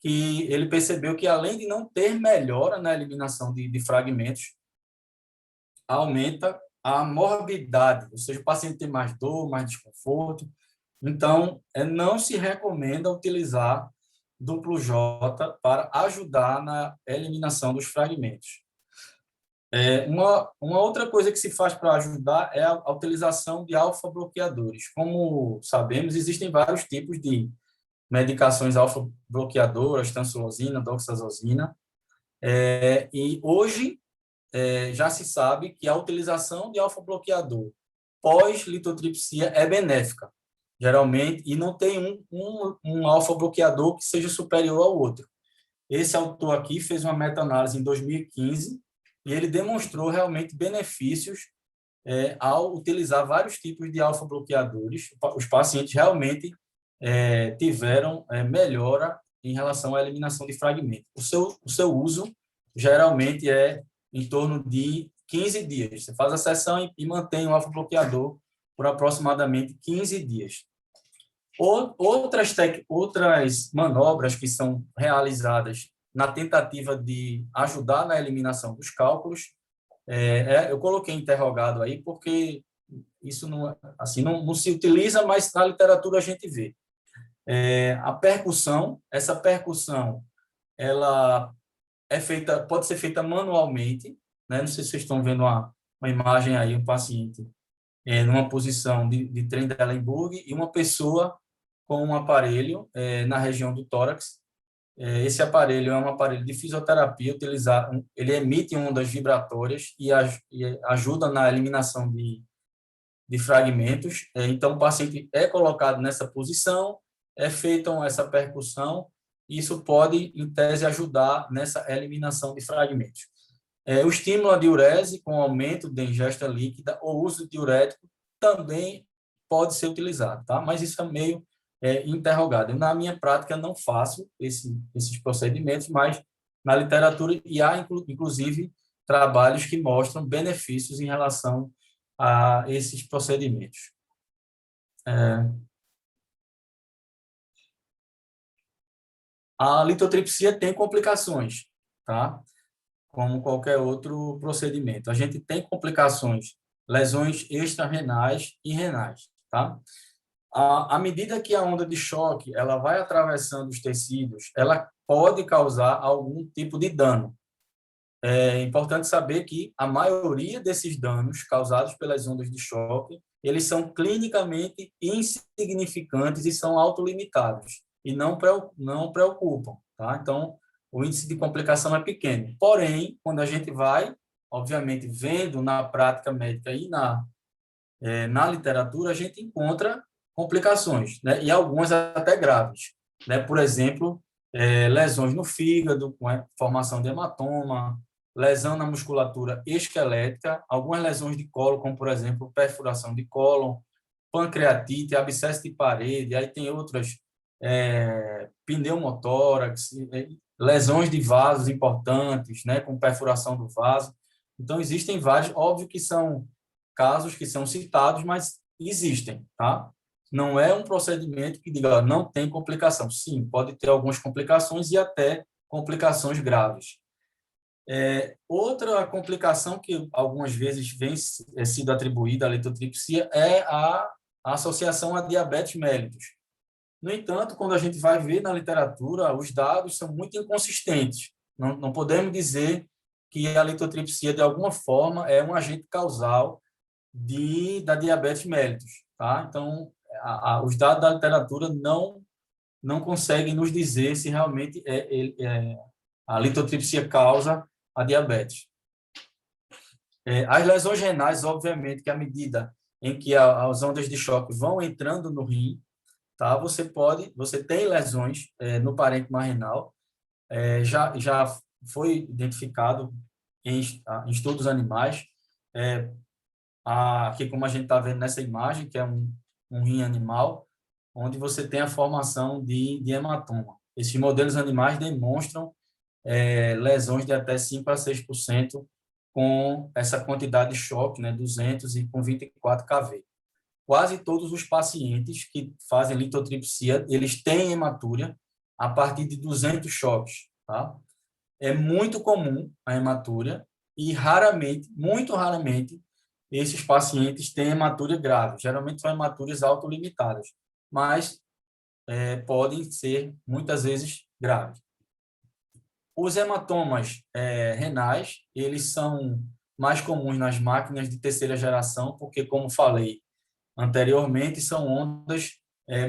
que ele percebeu que, além de não ter melhora na eliminação de fragmentos, aumenta a morbidade, ou seja, o paciente tem mais dor, mais desconforto. Então, não se recomenda utilizar duplo J para ajudar na eliminação dos fragmentos. Uma outra coisa que se faz para ajudar é a utilização de alfa-bloqueadores. Como sabemos, existem vários tipos de medicações alfa-bloqueadoras, tansulosina, doxazosina, e hoje já se sabe que a utilização de alfa-bloqueador pós-litotripsia é benéfica, geralmente, e não tem um alfa-bloqueador que seja superior ao outro. Esse autor aqui fez uma meta-análise em 2015 e ele demonstrou realmente benefícios ao utilizar vários tipos de alfa-bloqueadores. Os pacientes realmente tiveram melhora em relação à eliminação de fragmentos. O seu uso geralmente é em torno de 15 dias. Você faz a sessão e mantém o alfa-bloqueador por aproximadamente 15 dias. Outras manobras que são realizadas na tentativa de ajudar na eliminação dos cálculos, eu coloquei interrogado aí porque isso não se utiliza, mas na literatura a gente vê. A percussão, essa percussão, ela pode ser feita manualmente, né? Não sei se vocês estão vendo uma imagem aí, um paciente numa posição de Trendelenburg e uma pessoa com um aparelho na região do tórax. Esse aparelho é um aparelho de fisioterapia, ele emite ondas vibratórias e ajuda na eliminação de fragmentos. Então, o paciente é colocado nessa posição é feita essa percussão, isso pode, em tese, ajudar nessa eliminação de fragmentos. O estímulo à diurese, com aumento de ingesta líquida, ou uso de diurético, também pode ser utilizado, tá? Mas isso é meio interrogado. Eu, na minha prática, não faço esses procedimentos, mas na literatura, e há, inclusive, trabalhos que mostram benefícios em relação a esses procedimentos. A litotripsia tem complicações, tá? Como qualquer outro procedimento. A gente tem complicações, lesões extrarrenais e renais, tá? À medida que a onda de choque ela vai atravessando os tecidos, ela pode causar algum tipo de dano. É importante saber que a maioria desses danos causados pelas ondas de choque, eles são clinicamente insignificantes e são autolimitados e não preocupam, tá? Então, o índice de complicação é pequeno. Porém, quando a gente vai, obviamente, vendo na prática médica e na literatura, a gente encontra complicações, né? E algumas até graves, né? Por exemplo, lesões no fígado, com formação de hematoma, lesão na musculatura esquelética, algumas lesões de colo, como, por exemplo, perfuração de cólon, pancreatite, abscesso de parede, aí tem outras, pneumotórax, lesões de vasos importantes, né, com perfuração do vaso. Então, existem vários, óbvio que são casos que são citados, mas existem, tá? Não é um procedimento que diga, não tem complicação. Sim, pode ter algumas complicações e até complicações graves. Outra complicação que algumas vezes vem sido atribuída à litotripsia é a associação a diabetes mellitus. No entanto, quando a gente vai ver na literatura, os dados são muito inconsistentes. Não podemos dizer que a litotripsia, de alguma forma, é um agente causal da diabetes mellitus, tá? Então, os dados da literatura não conseguem nos dizer se realmente a litotripsia causa a diabetes. As lesões renais, obviamente, que à medida em que as ondas de choque vão entrando no rim, tá? Você tem lesões no parênquima renal, já foi identificado em estudos animais, aqui como a gente está vendo nessa imagem, que é um rim animal, onde você tem a formação de hematoma. Esses modelos animais demonstram lesões de até 5 a 6% com essa quantidade de choque, né, 200 e com 24 kV. Quase todos os pacientes que fazem litotripsia, eles têm hematúria a partir de 200 choques, tá? É muito comum a hematúria e raramente, muito raramente, esses pacientes têm hematúria grave. Geralmente são hematúrias autolimitadas, mas podem ser, muitas vezes, graves. Os hematomas renais, eles são mais comuns nas máquinas de terceira geração, porque, como falei anteriormente, são ondas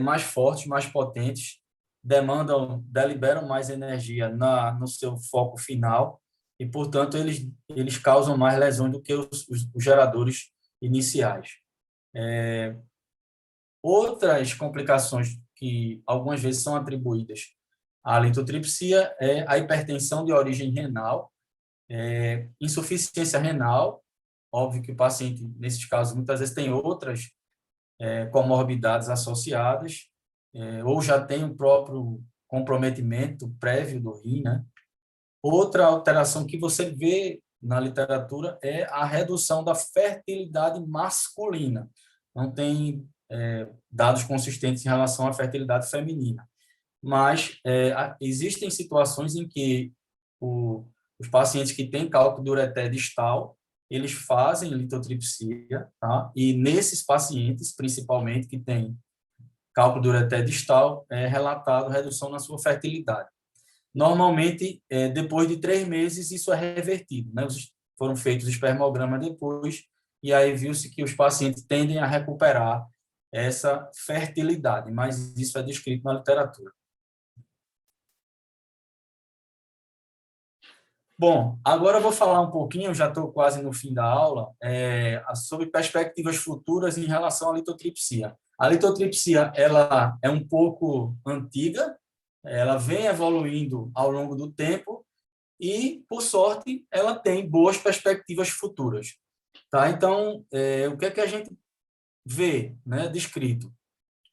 mais fortes, mais potentes, deliberam mais energia no seu foco final e, portanto, eles causam mais lesões do que os geradores iniciais. Outras complicações que algumas vezes são atribuídas à litotripsia é a hipertensão de origem renal, insuficiência renal, óbvio que o paciente, nesses casos, muitas vezes tem outras comorbidades associadas, ou já tem o próprio comprometimento prévio do rim, né? Outra alteração que você vê na literatura é a redução da fertilidade masculina. Não tem dados consistentes em relação à fertilidade feminina, mas existem situações em que os pacientes que têm cálculo de ureter distal, eles fazem litotripsia, tá? E nesses pacientes, principalmente, que têm cálculo de ureter distal, é relatado redução na sua fertilidade. Normalmente, depois de 3 meses, isso é revertido, né? Foram feitos espermogramas depois, e aí viu-se que os pacientes tendem a recuperar essa fertilidade, mas isso é descrito na literatura. Bom, agora eu vou falar um pouquinho, já estou quase no fim da aula, sobre perspectivas futuras em relação à litotripsia. A litotripsia, ela é um pouco antiga, ela vem evoluindo ao longo do tempo e, por sorte, ela tem boas perspectivas futuras. Tá? Então, o que é que a gente vê, né, descrito?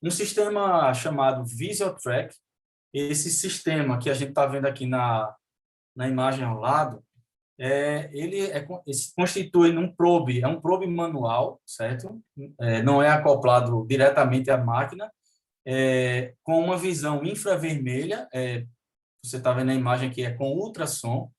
Um sistema chamado Visual Track, esse sistema que a gente está vendo aqui na imagem ao lado, ele se constitui num probe, é um probe manual, certo? Não é acoplado diretamente à máquina, com uma visão infravermelha, você está vendo a imagem aqui, é com ultrassom,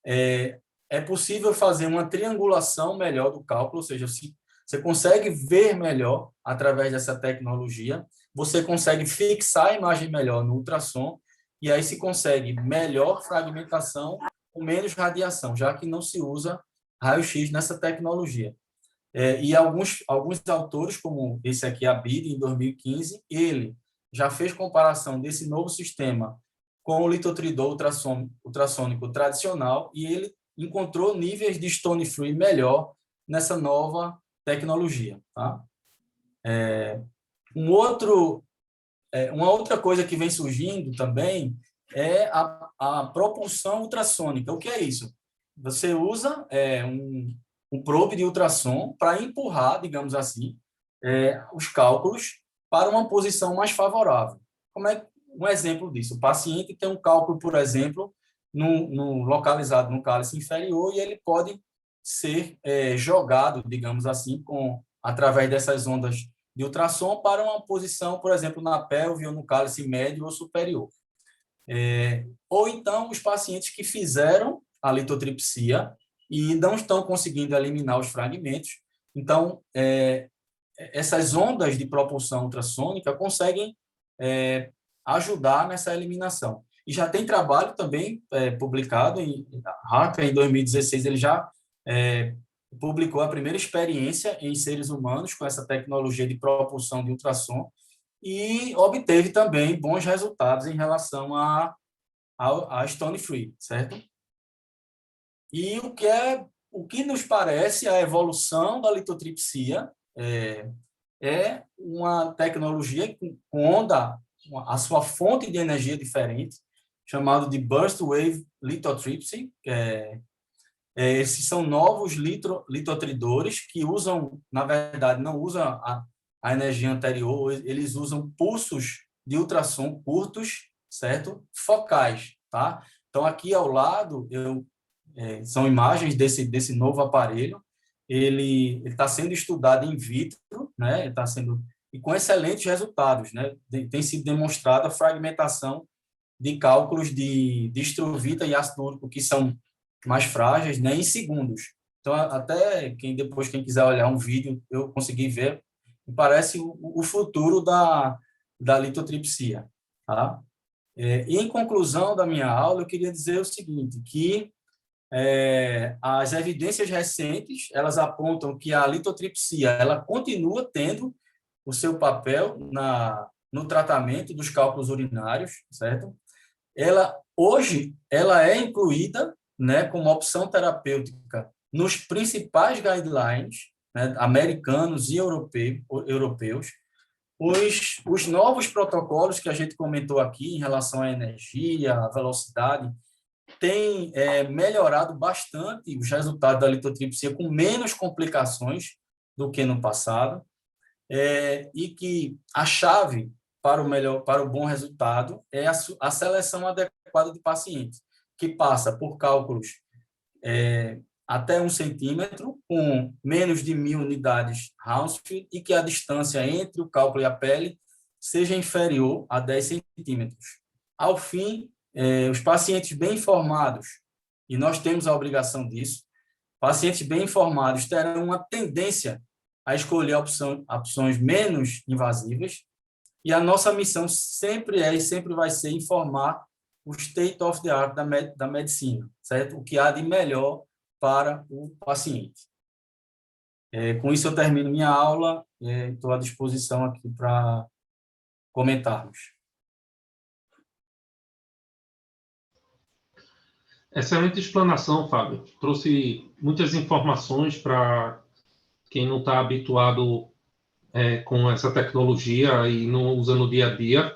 é possível fazer uma triangulação melhor do cálculo, ou seja, se você consegue ver melhor através dessa tecnologia, você consegue fixar a imagem melhor no ultrassom, e aí se consegue melhor fragmentação com menos radiação, já que não se usa raio-x nessa tecnologia. E alguns autores, como esse aqui, Abid, em 2015, ele já fez comparação desse novo sistema com o litotridor ultrassônico tradicional e ele encontrou níveis de stone free melhor nessa nova tecnologia. Tá? Uma outra coisa que vem surgindo também é a propulsão ultrassônica. O que é isso? Você usa um probe de ultrassom para empurrar, digamos assim, os cálculos para uma posição mais favorável. Como é um exemplo disso? O paciente tem um cálculo, por exemplo, localizado no cálice inferior e ele pode ser jogado, digamos assim, através dessas ondas de ultrassom para uma posição, por exemplo, na pelve ou no cálice médio ou superior. Ou então os pacientes que fizeram a litotripsia e não estão conseguindo eliminar os fragmentos. Então, essas ondas de propulsão ultrassônica conseguem ajudar nessa eliminação. E já tem trabalho também publicado em Harker, em 2016, ele já publicou a primeira experiência em seres humanos com essa tecnologia de propulsão de ultrassom e obteve também bons resultados em relação a stone free, certo? E o que nos parece a evolução da litotripsia é uma tecnologia com onda, a sua fonte de energia diferente, chamado de Burst Wave Lithotripsy. Esses são novos litotridores que usam, na verdade, não usam a energia anterior, eles usam pulsos de ultrassom curtos, certo? Focais, tá? Então, aqui ao lado, são imagens desse novo aparelho. Ele está sendo estudado in vitro, né? E com excelentes resultados, né? Tem sido demonstrada a fragmentação de cálculos de distrovita e ácido úrico que são mais frágeis, né? Em segundos. Então, até depois quem quiser olhar um vídeo, eu consegui ver, me parece o futuro da litotripsia, tá? E em conclusão da minha aula, eu queria dizer o seguinte, que as evidências recentes, elas apontam que a litotripsia, ela continua tendo o seu papel no tratamento dos cálculos urinários, certo? Hoje, ela é incluída, né, como opção terapêutica nos principais guidelines, né, americanos e europeus. Os novos protocolos que a gente comentou aqui em relação à energia, à velocidade, tem melhorado bastante os resultados da litotripsia com menos complicações do que no passado, e que a chave para o bom resultado é a seleção adequada de pacientes, que passa por cálculos até 1 centímetro, com menos de 1.000 unidades Hounsfield, e que a distância entre o cálculo e a pele seja inferior a 10 centímetros. Ao fim, os pacientes bem informados, e nós temos a obrigação disso, pacientes bem informados terão uma tendência a escolher opções menos invasivas, e a nossa missão sempre e sempre vai ser informar o state of the art da medicina, certo? O que há de melhor para o paciente. Com isso, eu termino minha aula, estou à disposição aqui para comentarmos. Excelente explanação, Fábio. Trouxe muitas informações para quem não está habituado com essa tecnologia e não usa no dia a dia.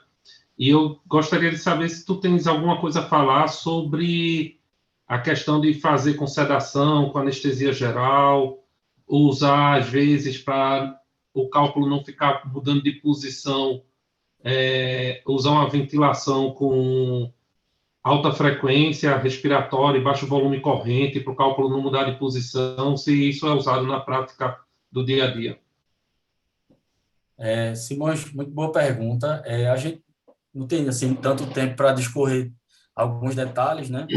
E eu gostaria de saber se tu tens alguma coisa a falar sobre a questão de fazer com sedação, com anestesia geral, usar, às vezes, para o cálculo não ficar mudando de posição, usar uma ventilação com alta frequência respiratória e baixo volume corrente para o cálculo não mudar de posição, se isso é usado na prática do dia a dia. Simões, muito boa pergunta. A gente não tem assim tanto tempo para discorrer alguns detalhes, né?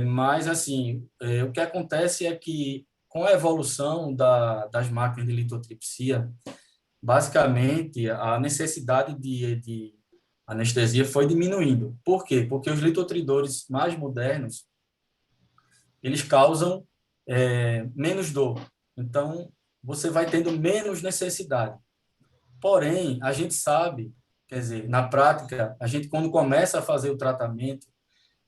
Mas assim, o que acontece é que com a evolução das máquinas de litotripsia, basicamente a necessidade de anestesia foi diminuindo. Por quê? Porque os litotridores mais modernos, eles causam menos dor. Então, você vai tendo menos necessidade. Porém, a gente sabe, quer dizer, na prática, a gente quando começa a fazer o tratamento,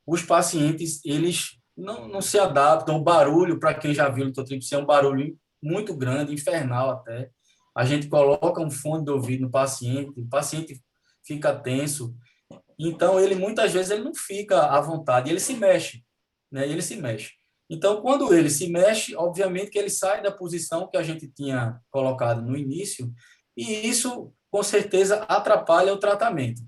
os pacientes, eles não se adaptam. O barulho, para quem já viu litotripsia, é um barulho muito grande, infernal até. A gente coloca um fone de ouvido no paciente, o paciente fica tenso. Então, ele muitas vezes ele não fica à vontade, ele se mexe, né? Ele se mexe. Então, quando ele se mexe, obviamente que ele sai da posição que a gente tinha colocado no início, e isso, com certeza, atrapalha o tratamento.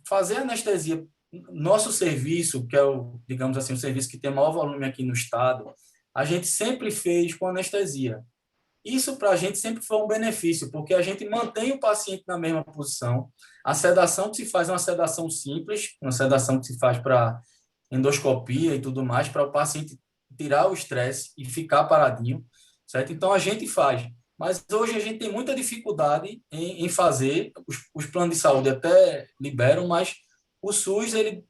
Fazer anestesia, nosso serviço, que é digamos assim, o serviço que tem maior volume aqui no estado, a gente sempre fez com anestesia. Isso para a gente sempre foi um benefício, porque a gente mantém o paciente na mesma posição. A sedação que se faz é uma sedação simples, uma sedação que se faz para endoscopia e tudo mais, para o paciente tirar o estresse e ficar paradinho, certo? Então, a gente faz. Mas hoje a gente tem muita dificuldade em fazer, os planos de saúde até liberam, mas o SUS ele,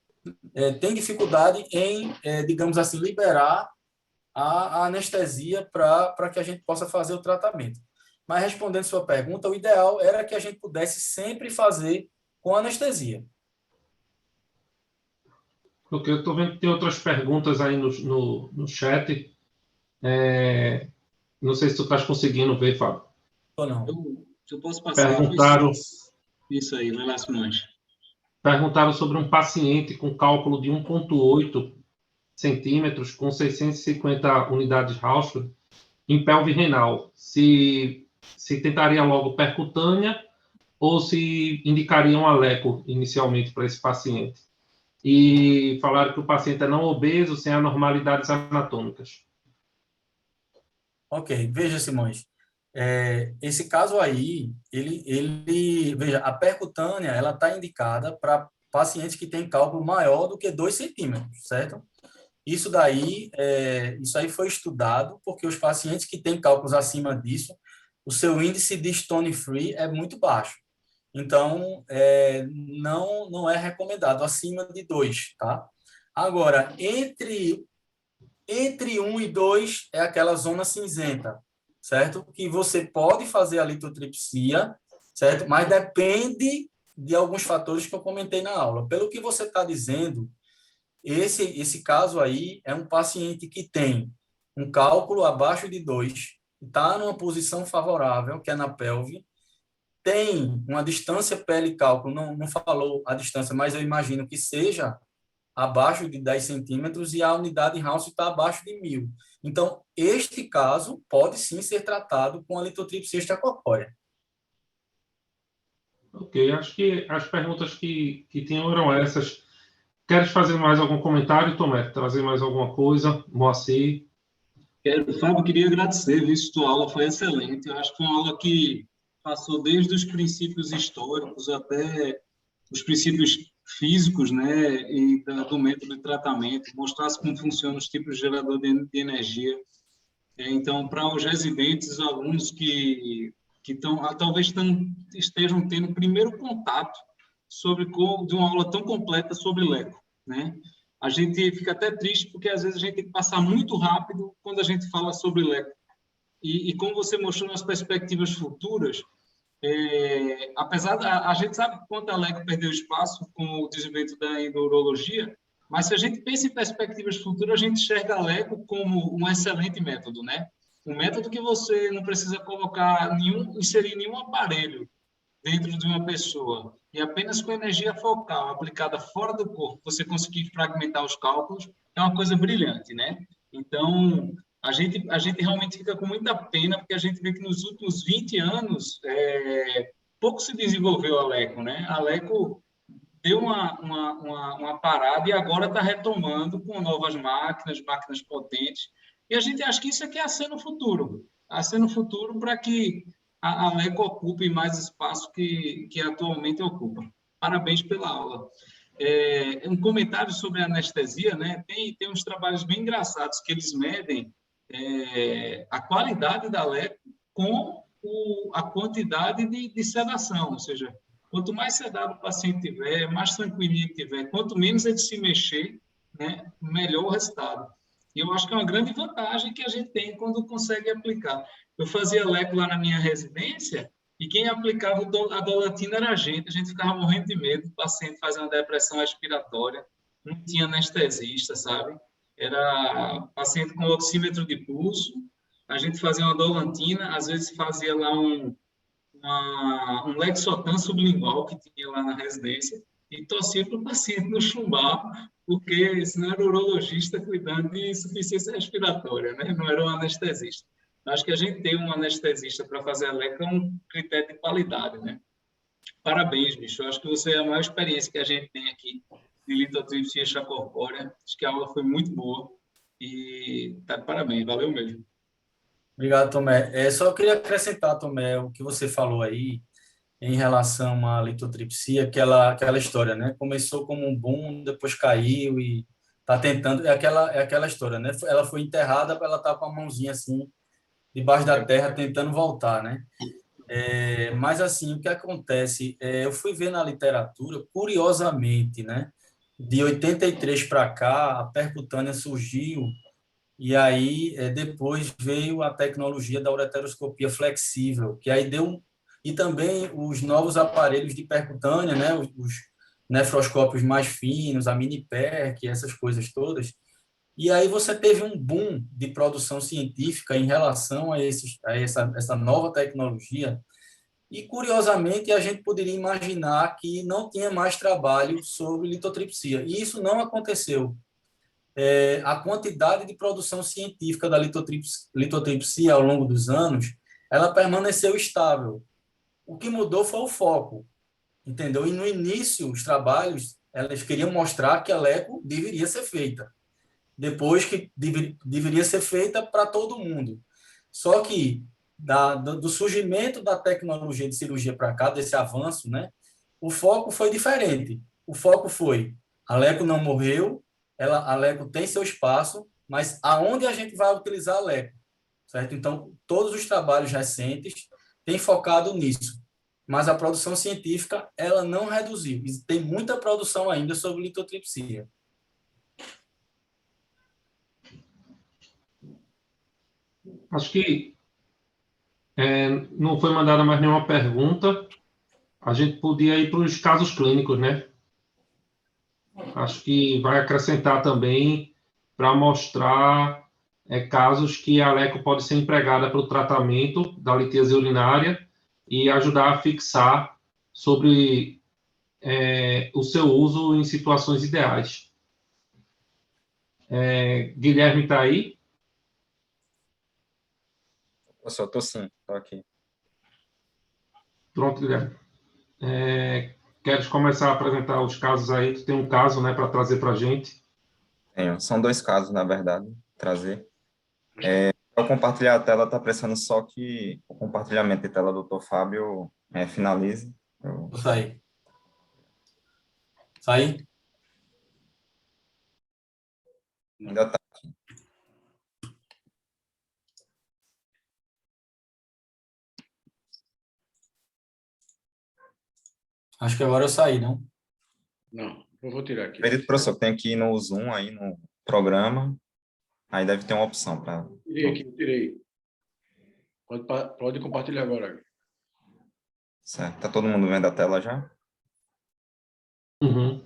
tem dificuldade em, digamos assim, liberar a anestesia para que a gente possa fazer o tratamento. Mas, respondendo sua pergunta, o ideal era que a gente pudesse sempre fazer com anestesia. Porque eu estou vendo que tem outras perguntas aí no chat. Não sei se tu estás conseguindo ver, Fábio. Ou não? Eu posso passar. Perguntaram, Isso aí, vai lá, Simões. perguntaram sobre um paciente com cálculo de 1,8 centímetros com 650 unidades Hausdorff em pelve renal. Se tentaria logo percutânea ou se indicaria um aleco inicialmente para esse paciente. E falaram que o paciente é não obeso, sem anormalidades anatômicas. Ok, veja, Simões, esse caso aí, veja, a percutânea, ela está indicada para pacientes que têm cálculo maior do que 2 centímetros, certo? Isso aí foi estudado porque os pacientes que têm cálculos acima disso, o seu índice de stone free é muito baixo. Então, não é recomendado acima de 2, tá? Agora, entre 1 e 2 é aquela zona cinzenta, certo? Que você pode fazer a litotripsia, certo? Mas depende de alguns fatores que eu comentei na aula. Pelo que você está dizendo, esse caso aí é um paciente que tem um cálculo abaixo de 2, está numa posição favorável, que é na pelve, tem uma distância pele-cálculo, não falou a distância, mas eu imagino que seja abaixo de 10 centímetros e a unidade Hausdorff está abaixo de 1.000. Então, este caso pode sim ser tratado com a litotripsia extracorpórea. Ok, acho que as perguntas que tinham eram essas. Queres fazer mais algum comentário, Tomé? Trazer mais alguma coisa? Moacir? Fábio, queria agradecer, viu? Sua aula foi excelente. Eu acho que foi uma aula que passou desde os princípios históricos até os princípios físicos, né, e do método de tratamento, mostrasse como funcionam os tipos de gerador de energia. Então, para os residentes, os alunos que talvez estejam tendo o primeiro contato de uma aula tão completa sobre LECO, né? A gente fica até triste porque às vezes a gente tem que passar muito rápido quando a gente fala sobre LECO. E como você mostrou nas perspectivas futuras, apesar a gente sabe quanto a LECO perdeu espaço com o desenvolvimento da endurologia, Mas se a gente pensa em perspectivas futuras, a gente enxerga a Lego como um excelente método, né? Um método que você não precisa inserir nenhum aparelho dentro de uma pessoa e apenas com energia focal aplicada fora do corpo, você conseguir fragmentar os cálculos, é uma coisa brilhante, né? Então, a gente realmente fica com muita pena, porque a gente vê que nos últimos 20 anos, pouco se desenvolveu a Leco, né? A Leco deu uma parada e agora está retomando com novas máquinas potentes. E a gente acha que isso aqui é a ser no futuro. A ser no futuro para que a Leco ocupe mais espaço que atualmente ocupa. Parabéns pela aula. Um comentário sobre a anestesia, né? Tem uns trabalhos bem engraçados que eles medem a qualidade da Leco com a quantidade de sedação, ou seja, quanto mais sedado o paciente tiver, mais tranquilinho tiver, quanto menos ele se mexer, né, melhor o resultado. E eu acho que é uma grande vantagem que a gente tem quando consegue aplicar. Eu fazia leco lá na minha residência e quem aplicava a dolatina era a gente ficava morrendo de medo do paciente fazer uma depressão respiratória, não tinha anestesista, sabe? Era paciente com oxímetro de pulso, a gente fazia uma dolantina, às vezes fazia lá um Lexotan sublingual que tinha lá na residência e torcia para o paciente não chumbar, porque senão era o urologista cuidando de insuficiência respiratória, né? Não era um anestesista. Acho que a gente ter um anestesista para fazer a LECA é um critério de qualidade, né? Parabéns, bicho. Eu acho que você é a maior experiência que a gente tem aqui de litotripsia extracorpórea. Acho que a aula foi muito boa e tá de parabéns. Valeu mesmo. Obrigado, Tomé. Só queria acrescentar, Tomé, o que você falou aí em relação à litotripsia, aquela história, né? Começou como um boom, depois caiu e tá tentando. É aquela história, né? Ela foi enterrada, ela tá com a mãozinha assim, debaixo da terra, tentando voltar, né? Mas, assim, o que acontece? Eu fui ver na literatura, curiosamente, né? De 83 para cá, a percutânea surgiu e aí, depois veio a tecnologia da ureteroscopia flexível, que aí deu... E também os novos aparelhos de percutânea, né? Os nefroscópios mais finos, a mini-perc, essas coisas todas. E aí você teve um boom de produção científica em relação a essa nova tecnologia. E, curiosamente, a gente poderia imaginar que não tinha mais trabalho sobre litotripsia. E isso não aconteceu. A quantidade de produção científica da litotripsia ao longo dos anos, ela permaneceu estável. O que mudou foi o foco, entendeu? E no início, os trabalhos, elas queriam mostrar que a LECO deveria ser feita. Depois que deveria ser feita para todo mundo. Só que, do surgimento da tecnologia de cirurgia para cá, desse avanço, né, o foco foi diferente. O foco foi, a LECO não morreu, a LECO tem seu espaço, mas aonde a gente vai utilizar a LECO, certo? Então, todos os trabalhos recentes têm focado nisso, mas a produção científica, ela não reduziu. Tem muita produção ainda sobre litotripsia. Acho que não foi mandada mais nenhuma pergunta. A gente podia ir para os casos clínicos, né? Acho que vai acrescentar também para mostrar casos que a Leco pode ser empregada para o tratamento da litíase urinária e ajudar a fixar sobre o seu uso em situações ideais. Guilherme está aí? Professor, estou sim, estou aqui. Pronto, Guilherme. Queres começar a apresentar os casos aí? Tu tem um caso, né, para trazer para a gente? Tenho. São dois casos, na verdade, trazer. Para compartilhar a tela, está precisando só que o compartilhamento de tela do Dr. Fábio finalize. Vou sair. Sair? Ainda está. Acho que agora eu saí, não? Não, eu vou tirar aqui. Acredito, professor, tem que ir no Zoom, aí no programa, aí deve ter uma opção para... Tirei aqui, tirei. Pode compartilhar agora. Certo. Está todo mundo vendo a tela já? Uhum.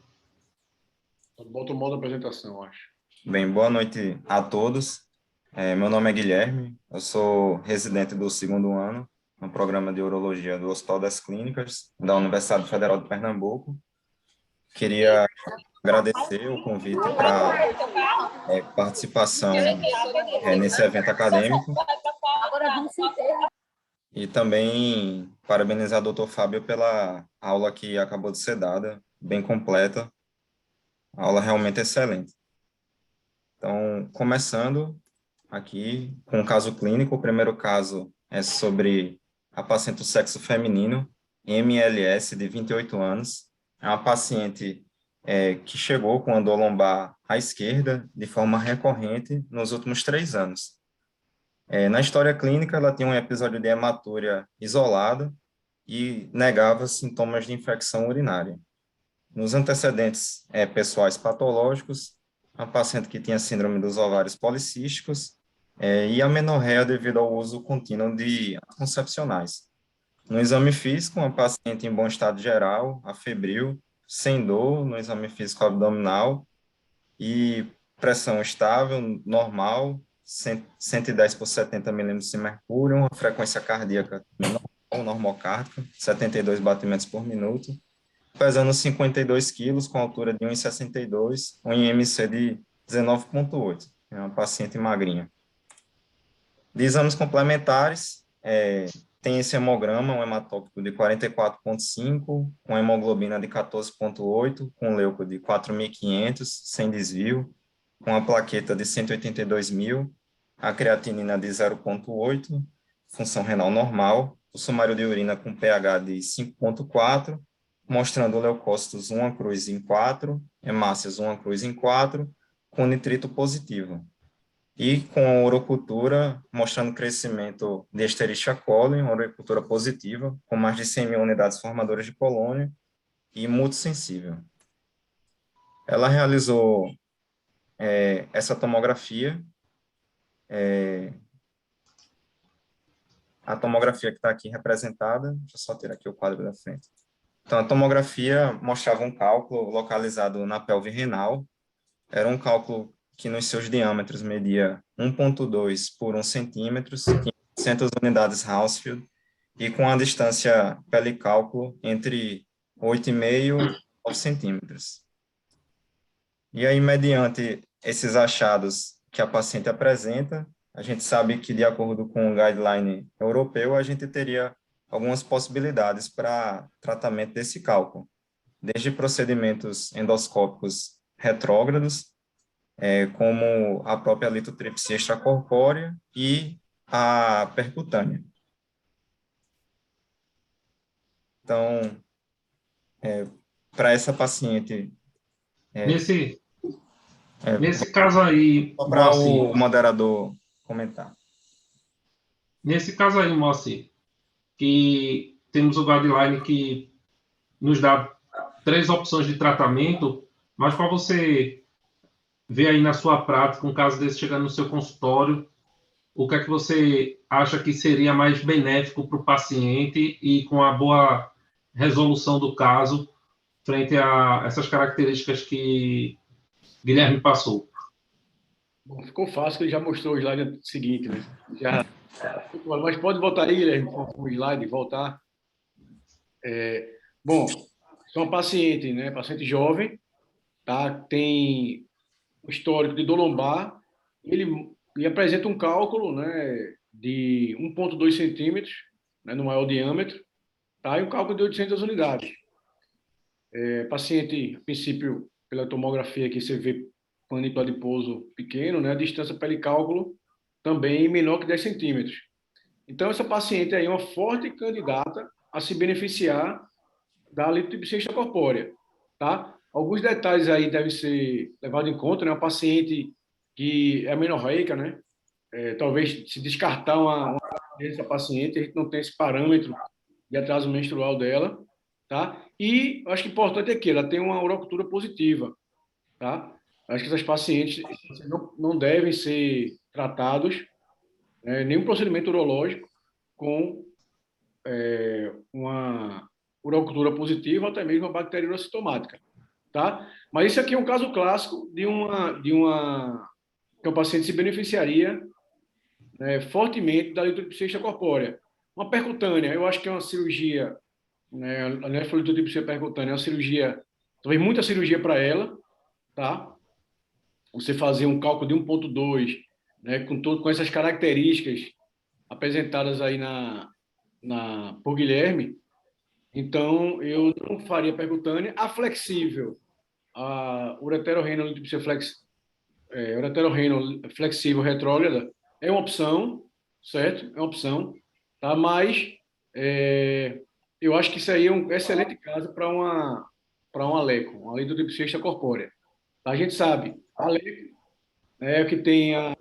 Bota o modo apresentação, eu acho. Bem, boa noite a todos. Meu nome é Guilherme, eu sou residente do 2º ano no programa de Urologia do Hospital das Clínicas da Universidade Federal de Pernambuco. Queria agradecer o convite para participação nesse evento acadêmico e também parabenizar o Dr. Fábio pela aula que acabou de ser dada, bem completa, a aula realmente excelente. Então, começando aqui com um caso clínico, o primeiro caso é sobre a paciente do sexo feminino, MLS, de 28 anos. É uma paciente que chegou com a dor lombar à esquerda de forma recorrente nos últimos 3 anos. Na história clínica, ela tinha um episódio de hematúria isolada e negava sintomas de infecção urinária. Nos antecedentes pessoais patológicos, a paciente que tinha síndrome dos ovários policísticos e amenorreia devido ao uso contínuo de anticoncepcionais. No exame físico, uma paciente em bom estado geral, afebril, sem dor no exame físico abdominal e pressão estável, normal, 110 por 70 milímetros de mercúrio, uma frequência cardíaca normal, normocárdica, 72 batimentos por minuto, pesando 52 quilos, com altura de 1,62, um IMC de 19,8. É uma paciente magrinha. De exames complementares, tem esse hemograma, um hematócrito de 44,5, com hemoglobina de 14,8, com leuco de 4.500, sem desvio, com a plaqueta de 182.000, a creatinina de 0,8, função renal normal, o sumário de urina com pH de 5,4, mostrando leucócitos 1 cruz em 4, hemácias 1 cruz em 4, com nitrito positivo. E com a urocultura, mostrando crescimento de Escherichia coli, uma urocultura positiva, com mais de 100.000 unidades formadoras de colônia e multissensível. Ela realizou essa tomografia, a tomografia que está aqui representada, deixa eu só ter aqui o quadro da frente. Então, a tomografia mostrava um cálculo localizado na pelve renal. Era um cálculo que nos seus diâmetros media 1,2 por 1 centímetro, tinha 100 unidades Hounsfield, e com a distância pelicálculo entre 8,5 e 9 centímetros. E aí, mediante esses achados que a paciente apresenta, a gente sabe que, de acordo com o guideline europeu, a gente teria algumas possibilidades para tratamento desse cálculo, desde procedimentos endoscópicos retrógrados, como a própria litotripsia extracorpórea e a percutânea. Então, para essa paciente... Nesse caso aí, só para o moderador comentar. Nesse caso aí, Moacir, que temos o guideline que nos dá 3 opções de tratamento, mas para você ver aí na sua prática, um caso desse chegando no seu consultório, o que é que você acha que seria mais benéfico para o paciente e com a boa resolução do caso frente a essas características que Guilherme passou? Bom, ficou fácil, que ele já mostrou o slide seguinte, né? Mas pode voltar aí, Guilherme, o slide, voltar. Bom, é uma paciente, né? Paciente jovem, tá? Tem um histórico de dor lombar, ele apresenta um cálculo, né, de 1,2 centímetros, né, no maior diâmetro, tá? E um cálculo de 800 unidades. Paciente, a princípio, pela tomografia aqui, você vê panículo adiposo pequeno, né? A distância pelicálculo também menor que 10 centímetros. Então, essa paciente aí é uma forte candidata a se beneficiar da litotripsia extracorpórea, tá? Alguns detalhes aí devem ser levados em conta, né? Uma paciente que é amenorreica, né? Talvez se descartar essa paciente, a gente não tem esse parâmetro de atraso menstrual dela, tá? E acho que importante é que ela tem uma urocultura positiva, tá? Acho que essas pacientes não devem ser tratados, nenhum procedimento urológico com uma urocultura positiva ou até mesmo a bacteriana sintomática. tá? Mas isso aqui é um caso clássico que o paciente se beneficiaria, né, fortemente da litotripsia extracorpórea. Uma percutânea, eu acho que é uma cirurgia, né, a nefrolitotripsia percutânea é uma cirurgia, talvez muita cirurgia para ela, tá? Você fazer um cálculo de 1,2, né, com essas características apresentadas aí por Guilherme, então eu não faria percutânea. A flexível, a ureterorenolitotripsia ureterorenal flexível retrógrada é uma opção, certo? É uma opção, tá? Mas eu acho que isso aí é um excelente caso para uma LECO, uma litotripsia extracorpórea. A gente sabe, a LECO é o que tem a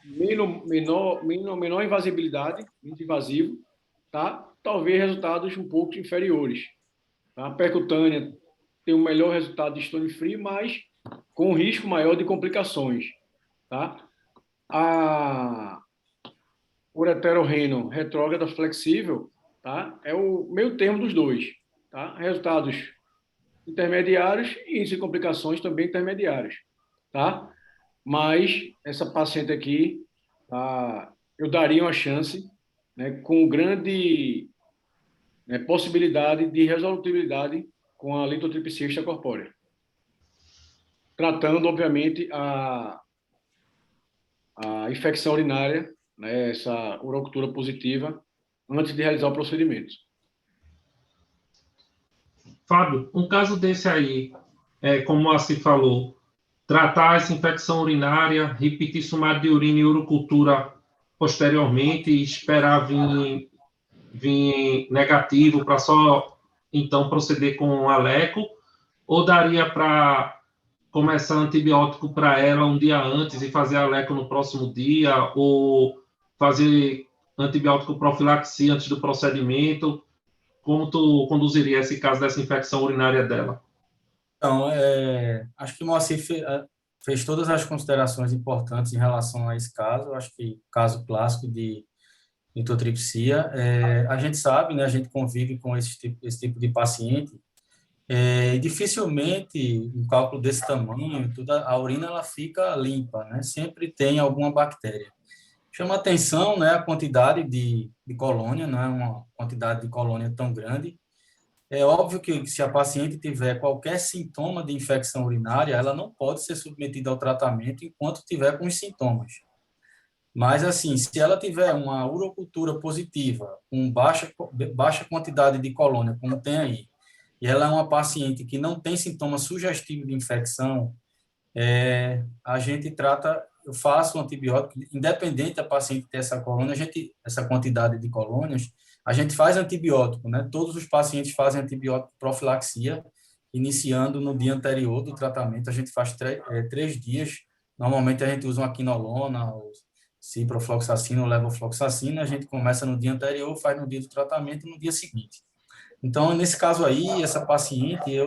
menor invasibilidade, menos invasivo, tá? Talvez resultados um pouco inferiores. Tá? A percutânea tem um melhor resultado de stone free, mas com um risco maior de complicações. Tá? A ureterorreno retrógrada flexível, tá? É o meio termo dos dois. Tá? Resultados intermediários e índice de complicações também intermediários. Tá? Mas essa paciente aqui, tá? Eu daria uma chance, né, com grande, né, possibilidade de resolutibilidade com a litotripsia extracorpórea. Tratando, obviamente, a infecção urinária, né, essa urocultura positiva, antes de realizar o procedimento. Fábio, um caso desse aí, como a se falou, tratar essa infecção urinária, repetir sumário de urina e urocultura posteriormente e esperar vir negativo para só, então, proceder com a LECO, ou daria para começar antibiótico para ela um dia antes e fazer a LECO no próximo dia, ou fazer antibiótico profilaxia antes do procedimento? Como tu conduziria esse caso dessa infecção urinária dela? Então, acho que o Moacir fez todas as considerações importantes em relação a esse caso. Acho que caso clássico de litotripsia. A gente sabe, né, a gente convive com esse tipo de paciente, e dificilmente um cálculo desse tamanho, a urina ela fica limpa, né? Sempre tem alguma bactéria. Chama atenção, né, a quantidade de colônia, não é uma quantidade de colônia tão grande. É óbvio que se a paciente tiver qualquer sintoma de infecção urinária, ela não pode ser submetida ao tratamento enquanto tiver com os sintomas. Mas, assim, se ela tiver uma urocultura positiva, com baixa quantidade de colônia, como tem aí, e ela é uma paciente que não tem sintoma sugestivo de infecção, a gente trata, eu faço um antibiótico, independente da paciente ter essa colônia, essa quantidade de colônias, a gente faz antibiótico, né? Todos os pacientes fazem antibiótico profilaxia, iniciando no dia anterior do tratamento, a gente faz 3 dias, normalmente a gente usa uma quinolona, ou ciprofloxacina ou levofloxacina, a gente começa no dia anterior, faz no dia do tratamento e no dia seguinte. Então, nesse caso aí, essa paciente,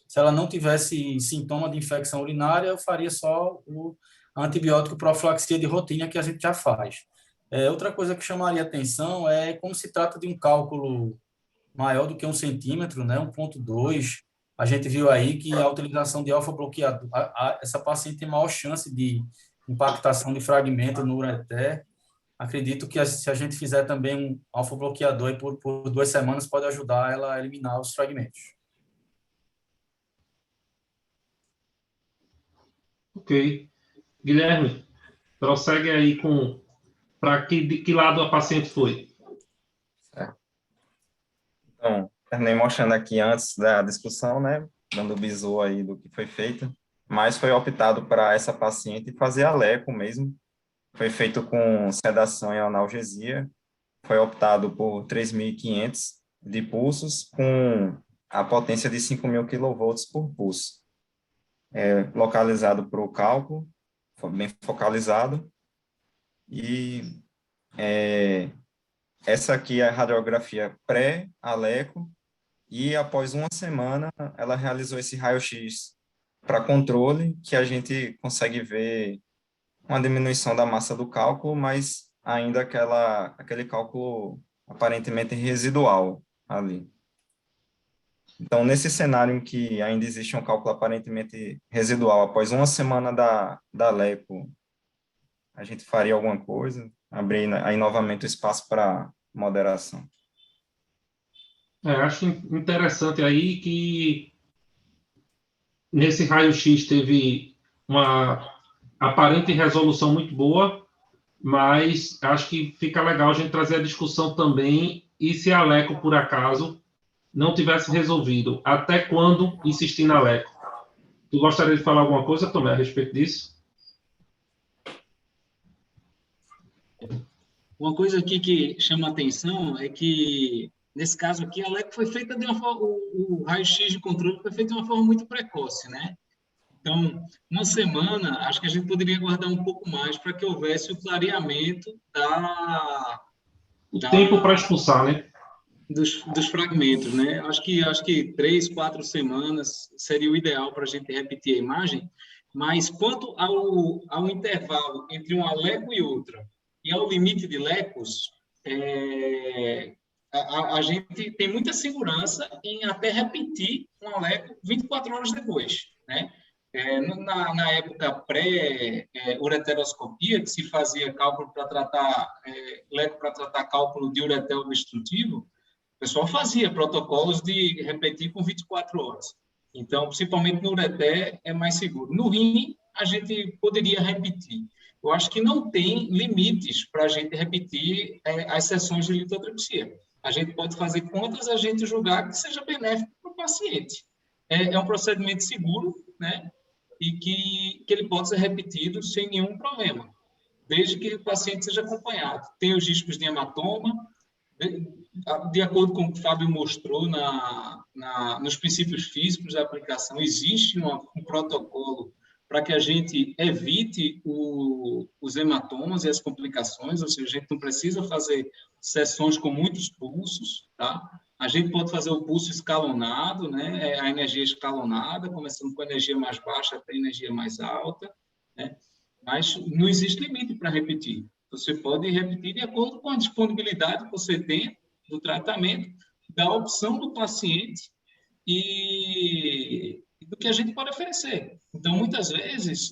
se ela não tivesse sintoma de infecção urinária, eu faria só o antibiótico profilaxia de rotina que a gente já faz. Outra coisa que chamaria atenção é como se trata de um cálculo maior do que 1 centímetro, né, 1,2. A gente viu aí que a utilização de alfa-bloqueador, essa paciente tem maior chance de impactação de fragmento no ureter. Acredito que se a gente fizer também um alfa-bloqueador por 2 semanas, pode ajudar ela a eliminar os fragmentos. Ok. Guilherme, prossegue aí de que lado a paciente foi? Então, terminei mostrando aqui antes da discussão, né, dando o bisu aí do que foi feito, mas foi optado para essa paciente fazer a LECO mesmo, foi feito com sedação e analgesia, foi optado por 3.500 de pulsos, com a potência de 5.000 kV por pulso. Localizado para o cálculo, foi bem focalizado, e essa aqui é a radiografia pré-aleco, e após 1 semana, ela realizou esse raio-x para controle, que a gente consegue ver uma diminuição da massa do cálculo, mas ainda aquele cálculo aparentemente residual ali. Então, nesse cenário em que ainda existe um cálculo aparentemente residual, após uma semana da LECO, a gente faria alguma coisa? Abrir aí novamente o espaço para moderação. Acho interessante aí que nesse raio-x teve uma aparente resolução muito boa, mas acho que fica legal a gente trazer a discussão também, e se a LECO, por acaso, não tivesse resolvido, até quando insistir na LECO? Tu gostaria de falar alguma coisa, Tomé, a respeito disso? Uma coisa aqui que chama atenção é que, nesse caso aqui, a LECO foi feita de uma forma, o raio-x de controle foi feito de uma forma muito precoce, né? Então, uma semana, acho que a gente poderia guardar um pouco mais para que houvesse o clareamento O tempo para expulsar, né? dos fragmentos, né? Acho que 3, 4 semanas seria o ideal para a gente repetir a imagem, mas quanto ao intervalo entre uma LECO e outra, e ao limite de LECOs, a gente tem muita segurança em até repetir uma LECO 24 horas depois, né? Na época pré-ureteroscopia, que se fazia cálculo para tratar, LECO para tratar cálculo de ureter obstrutivo, o pessoal fazia protocolos de repetir com 24 horas. Então, principalmente no ureter, é mais seguro. No rim, a gente poderia repetir. Eu acho que não tem limites para a gente repetir as sessões de litotripsia. A gente pode fazer quantas a gente julgar que seja benéfico para o paciente. É um procedimento seguro, né? E que ele pode ser repetido sem nenhum problema, desde que o paciente seja acompanhado. Tem os riscos de hematoma, de acordo com o que o Fábio mostrou nos princípios físicos da aplicação, existe um protocolo para que a gente evite os hematomas e as complicações, ou seja, a gente não precisa fazer sessões com muitos pulsos, tá? A gente pode fazer o pulso escalonado, né? A energia escalonada, começando com a energia mais baixa até a energia mais alta, né? Mas não existe limite para repetir. Você pode repetir de acordo com a disponibilidade que você tem do tratamento, da opção do paciente e do que a gente pode oferecer. Então, muitas vezes,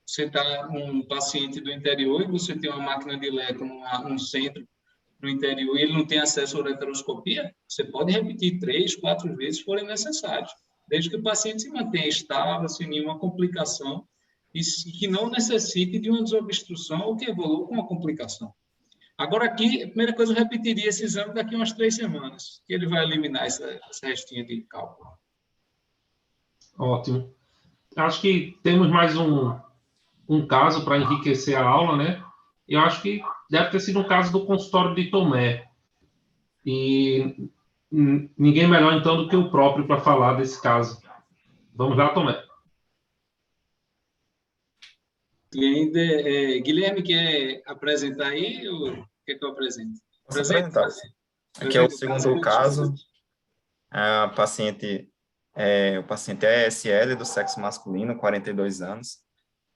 você está um paciente do interior e você tem uma máquina de LECO num centro no interior e ele não tem acesso à ureteroscopia, você pode repetir 3, 4 vezes se forem necessários, desde que o paciente se mantenha estável, sem nenhuma complicação, e que não necessite de uma desobstrução ou que evolua com uma complicação. Agora, aqui, a primeira coisa, eu repetiria esse exame daqui a umas 3 semanas, que ele vai eliminar essa restinha de cálculo. Ótimo. Acho que temos mais um caso para enriquecer a aula, né? Eu acho que deve ter sido um caso do consultório de Tomé. E ninguém melhor, então, do que o próprio para falar desse caso. Vamos lá, Tomé. Guilherme, quer apresentar aí ou quer que eu apresente? Posso apresentar. Aqui é o segundo caso. O paciente é ESL, do sexo masculino, 42 anos.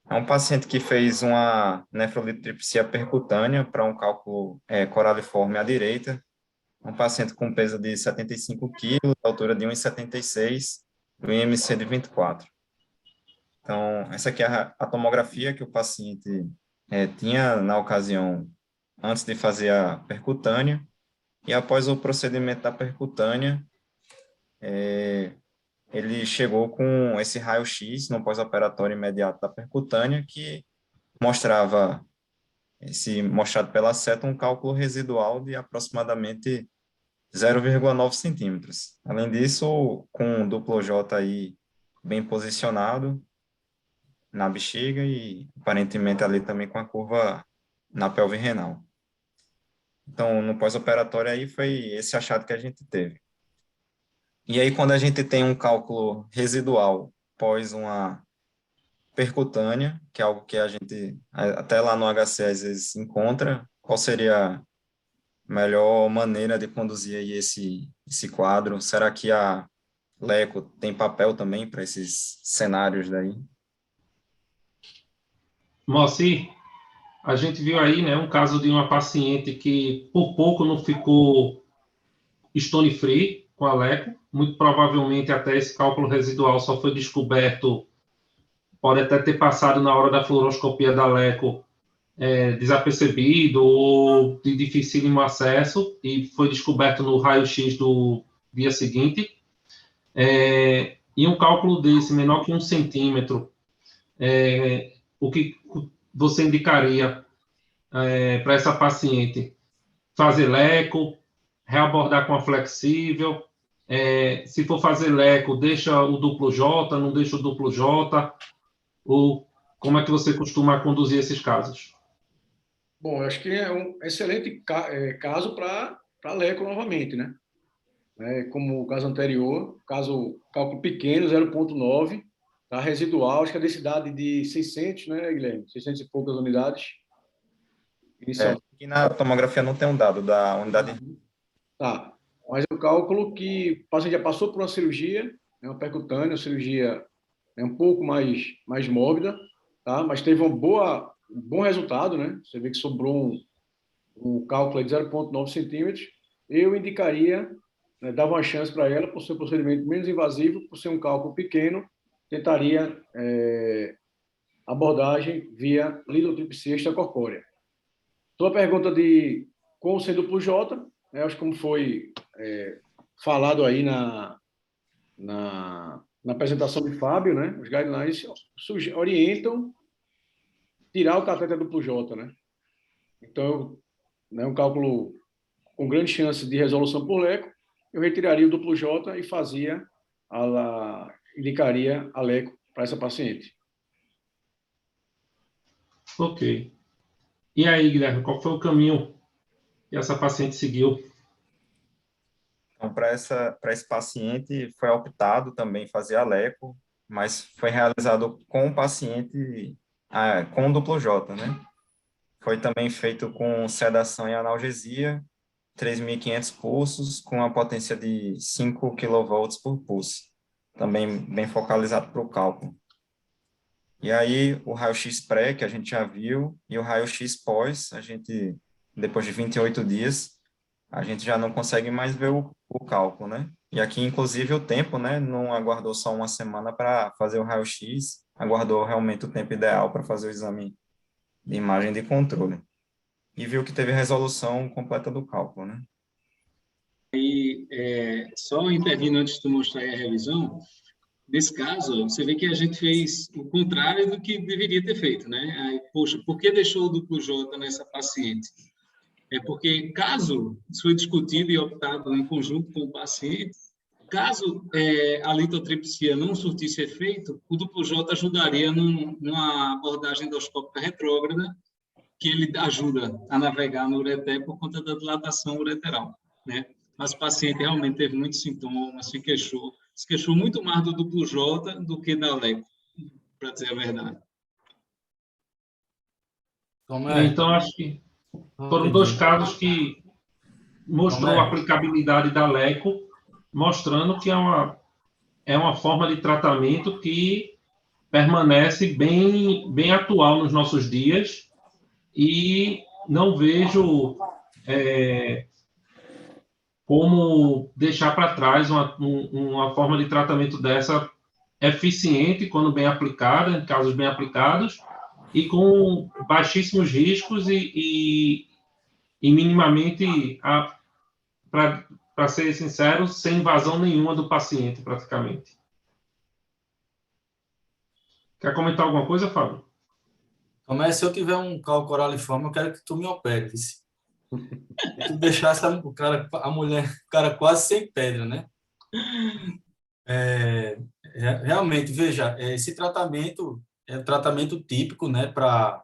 É um paciente que fez uma nefrolitotripsia percutânea para um cálculo coraliforme à direita. Um paciente com peso de 75 quilos, altura de 1,76, do IMC de 24. Então, essa aqui é a tomografia que o paciente tinha na ocasião antes de fazer a percutânea, e após o procedimento da percutânea, ele chegou com esse raio-x no pós-operatório imediato da percutânea, que mostrava, mostrado pela seta, um cálculo residual de aproximadamente 0,9 centímetros. Além disso, com o duplo J aí bem posicionado na bexiga e aparentemente ali também com a curva na pelve renal. Então, no pós-operatório aí foi esse achado que a gente teve. E aí, quando a gente tem um cálculo residual pós uma percutânea, que é algo que a gente até lá no HC às vezes encontra, qual seria a melhor maneira de conduzir aí esse quadro? Será que a LECO tem papel também para esses cenários daí? Moacir, a gente viu aí, né, um caso de uma paciente que por pouco não ficou stone free, com a LECO. Muito provavelmente até esse cálculo residual só foi descoberto, pode até ter passado na hora da fluoroscopia da LECO desapercebido ou de dificílimo acesso, e foi descoberto no raio-x do dia seguinte. E um cálculo desse, menor que 1 centímetro, o que você indicaria para essa paciente? Fazer LECO, reabordar com a flexível, se for fazer LECO, deixa o duplo J, não deixa o duplo J, ou como é que você costuma conduzir esses casos? Bom, eu acho que é um excelente caso para LECO novamente, né? Como o caso anterior, cálculo pequeno, 0,9, tá? Residual, acho que a densidade de 600, né, Guilherme? 600 e poucas unidades. Aqui na tomografia não tem um dado da unidade. Tá, mas é um cálculo que o paciente já passou por uma cirurgia, uma percutânea, uma cirurgia um pouco mais mórbida, tá? Mas teve um bom resultado, né? Você vê que sobrou um cálculo de 0,9 centímetros. Eu indicaria, né, dava uma chance para ela, por ser um procedimento menos invasivo, por ser um cálculo pequeno, tentaria abordagem via lidotripsia extracorpórea. Sua pergunta de com ou sem duplo J, acho que como foi falado aí na apresentação de Fábio, né? Os guidelines orientam tirar o catéter duplo J, né? Então, um cálculo com grande chance de resolução por LECO, eu retiraria o duplo J e indicaria a LECO para essa paciente. Ok. E aí, Guilherme, qual foi o caminho que essa paciente seguiu? Então, para esse paciente, foi optado também fazer a LECO, mas foi realizado com o paciente com duplo J, né? Foi também feito com sedação e analgesia, 3.500 pulsos, com a potência de 5 kV por pulso, também bem focalizado para o cálculo. E aí, o raio-x pré, que a gente já viu, e o raio-x pós, depois de 28 dias, a gente já não consegue mais ver o cálculo, né? E aqui, inclusive, o tempo, né? Não aguardou só uma semana para fazer o raio-x, aguardou realmente o tempo ideal para fazer o exame de imagem de controle. E viu que teve resolução completa do cálculo, né? Só intervindo antes de tu mostrar aí a revisão, nesse caso, você vê que a gente fez o contrário do que deveria ter feito, né? Aí, poxa, por que deixou o duplo J nessa paciente? É porque, caso isso foi discutido e optado em conjunto com o paciente, caso a litotripsia não surtisse efeito, o duplo J ajudaria numa abordagem endoscópica retrógrada, que ele ajuda a navegar no ureter por conta da dilatação ureteral, né? Mas o paciente realmente teve muitos sintomas, se queixou muito mais do duplo J do que da LECO, para dizer a verdade. Então, acho que foram dois casos que mostrou a aplicabilidade da LECO, mostrando que é uma forma de tratamento que permanece bem atual nos nossos dias, e não vejo como deixar para trás uma forma de tratamento dessa eficiente quando bem aplicada, em casos bem aplicados, e com baixíssimos riscos e minimamente, para ser sincero, sem invasão nenhuma do paciente, praticamente. Quer comentar alguma coisa, Fábio? Mas se eu tiver um cálculo coraliforme, eu quero que tu me opere. Se tu deixasse o cara quase sem pedra, né? Realmente, veja, esse tratamento é um tratamento típico, né, para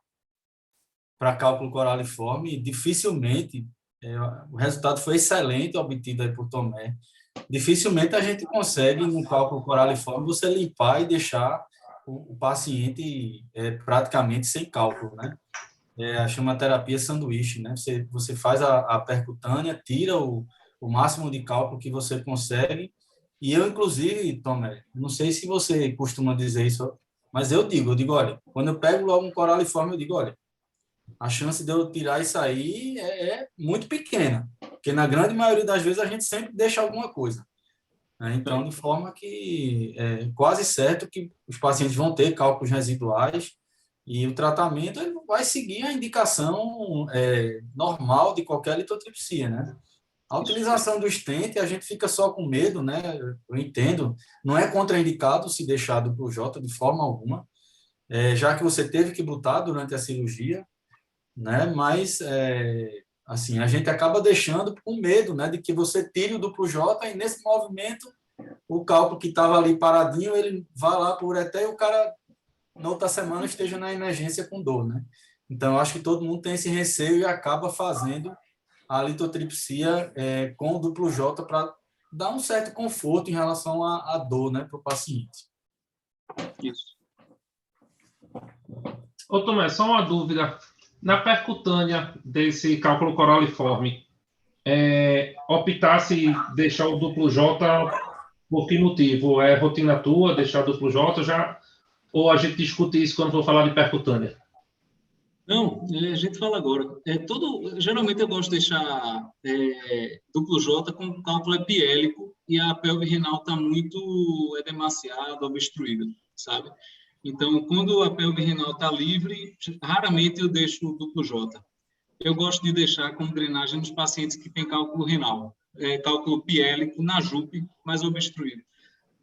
cálculo coraliforme. Dificilmente, o resultado foi excelente obtido aí por Tomé. Dificilmente a gente consegue, no cálculo coraliforme, você limpar e deixar o paciente praticamente sem cálculo, né? Chama terapia sanduíche, né? Você faz a percutânea, tira o máximo de cálculo que você consegue. E eu, inclusive, Tomé, não sei se você costuma dizer isso, mas eu digo, olha, quando eu pego logo um coraliforme, eu digo, olha, a chance de eu tirar isso aí é muito pequena, porque na grande maioria das vezes a gente sempre deixa alguma coisa. né? Então, de forma que é quase certo que os pacientes vão ter cálculos residuais e o tratamento ele vai seguir a indicação normal de qualquer litotripsia, né? A utilização do stent, a gente fica só com medo, né? Eu entendo, não é contraindicado se deixar duplo J de forma alguma, já que você teve que botar durante a cirurgia, né? Mas, assim, a gente acaba deixando com medo, né? De que você tire o duplo J e nesse movimento o cálculo que estava ali paradinho, ele vá lá por ureter e o cara, na outra semana, esteja na emergência com dor, né? Então, eu acho que todo mundo tem esse receio e acaba fazendo a litotripsia com o duplo J para dar um certo conforto em relação à dor, né, para o paciente. Isso. Ô, Tomé, só uma dúvida. Na percutânea desse cálculo coraliforme, optar se deixar o duplo J por que motivo? É rotina tua deixar duplo J já? Ou a gente discute isso quando for falar de percutânea? Não, a gente fala agora. Geralmente eu gosto de deixar duplo J com cálculo epiélico e a pelve renal está demasiado obstruída, sabe? Então, quando a pelve renal está livre, raramente eu deixo o duplo J. Eu gosto de deixar com drenagem nos pacientes que têm cálculo renal, cálculo piélico na JUP, mais obstruído.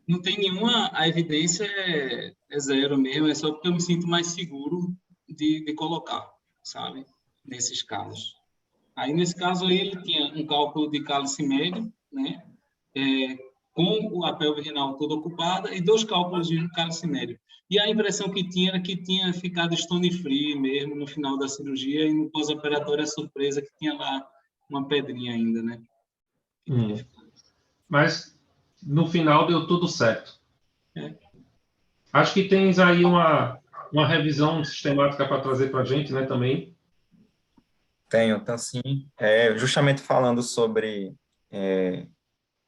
Não tem nenhuma, a evidência é zero mesmo, é só porque eu me sinto mais seguro de colocar, sabe? Nesses casos. Aí, nesse caso aí, ele tinha um cálculo de cálice médio, né? Com a pelve renal toda ocupada e 2 cálculos de cálice médio. E a impressão que tinha era que tinha ficado stone free mesmo no final da cirurgia e no pós-operatório a surpresa que tinha lá uma pedrinha ainda, né? Mas no final deu tudo certo. É. Acho que tens aí uma revisão sistemática para trazer para a gente, né, também. Tenho, então sim. Justamente falando sobre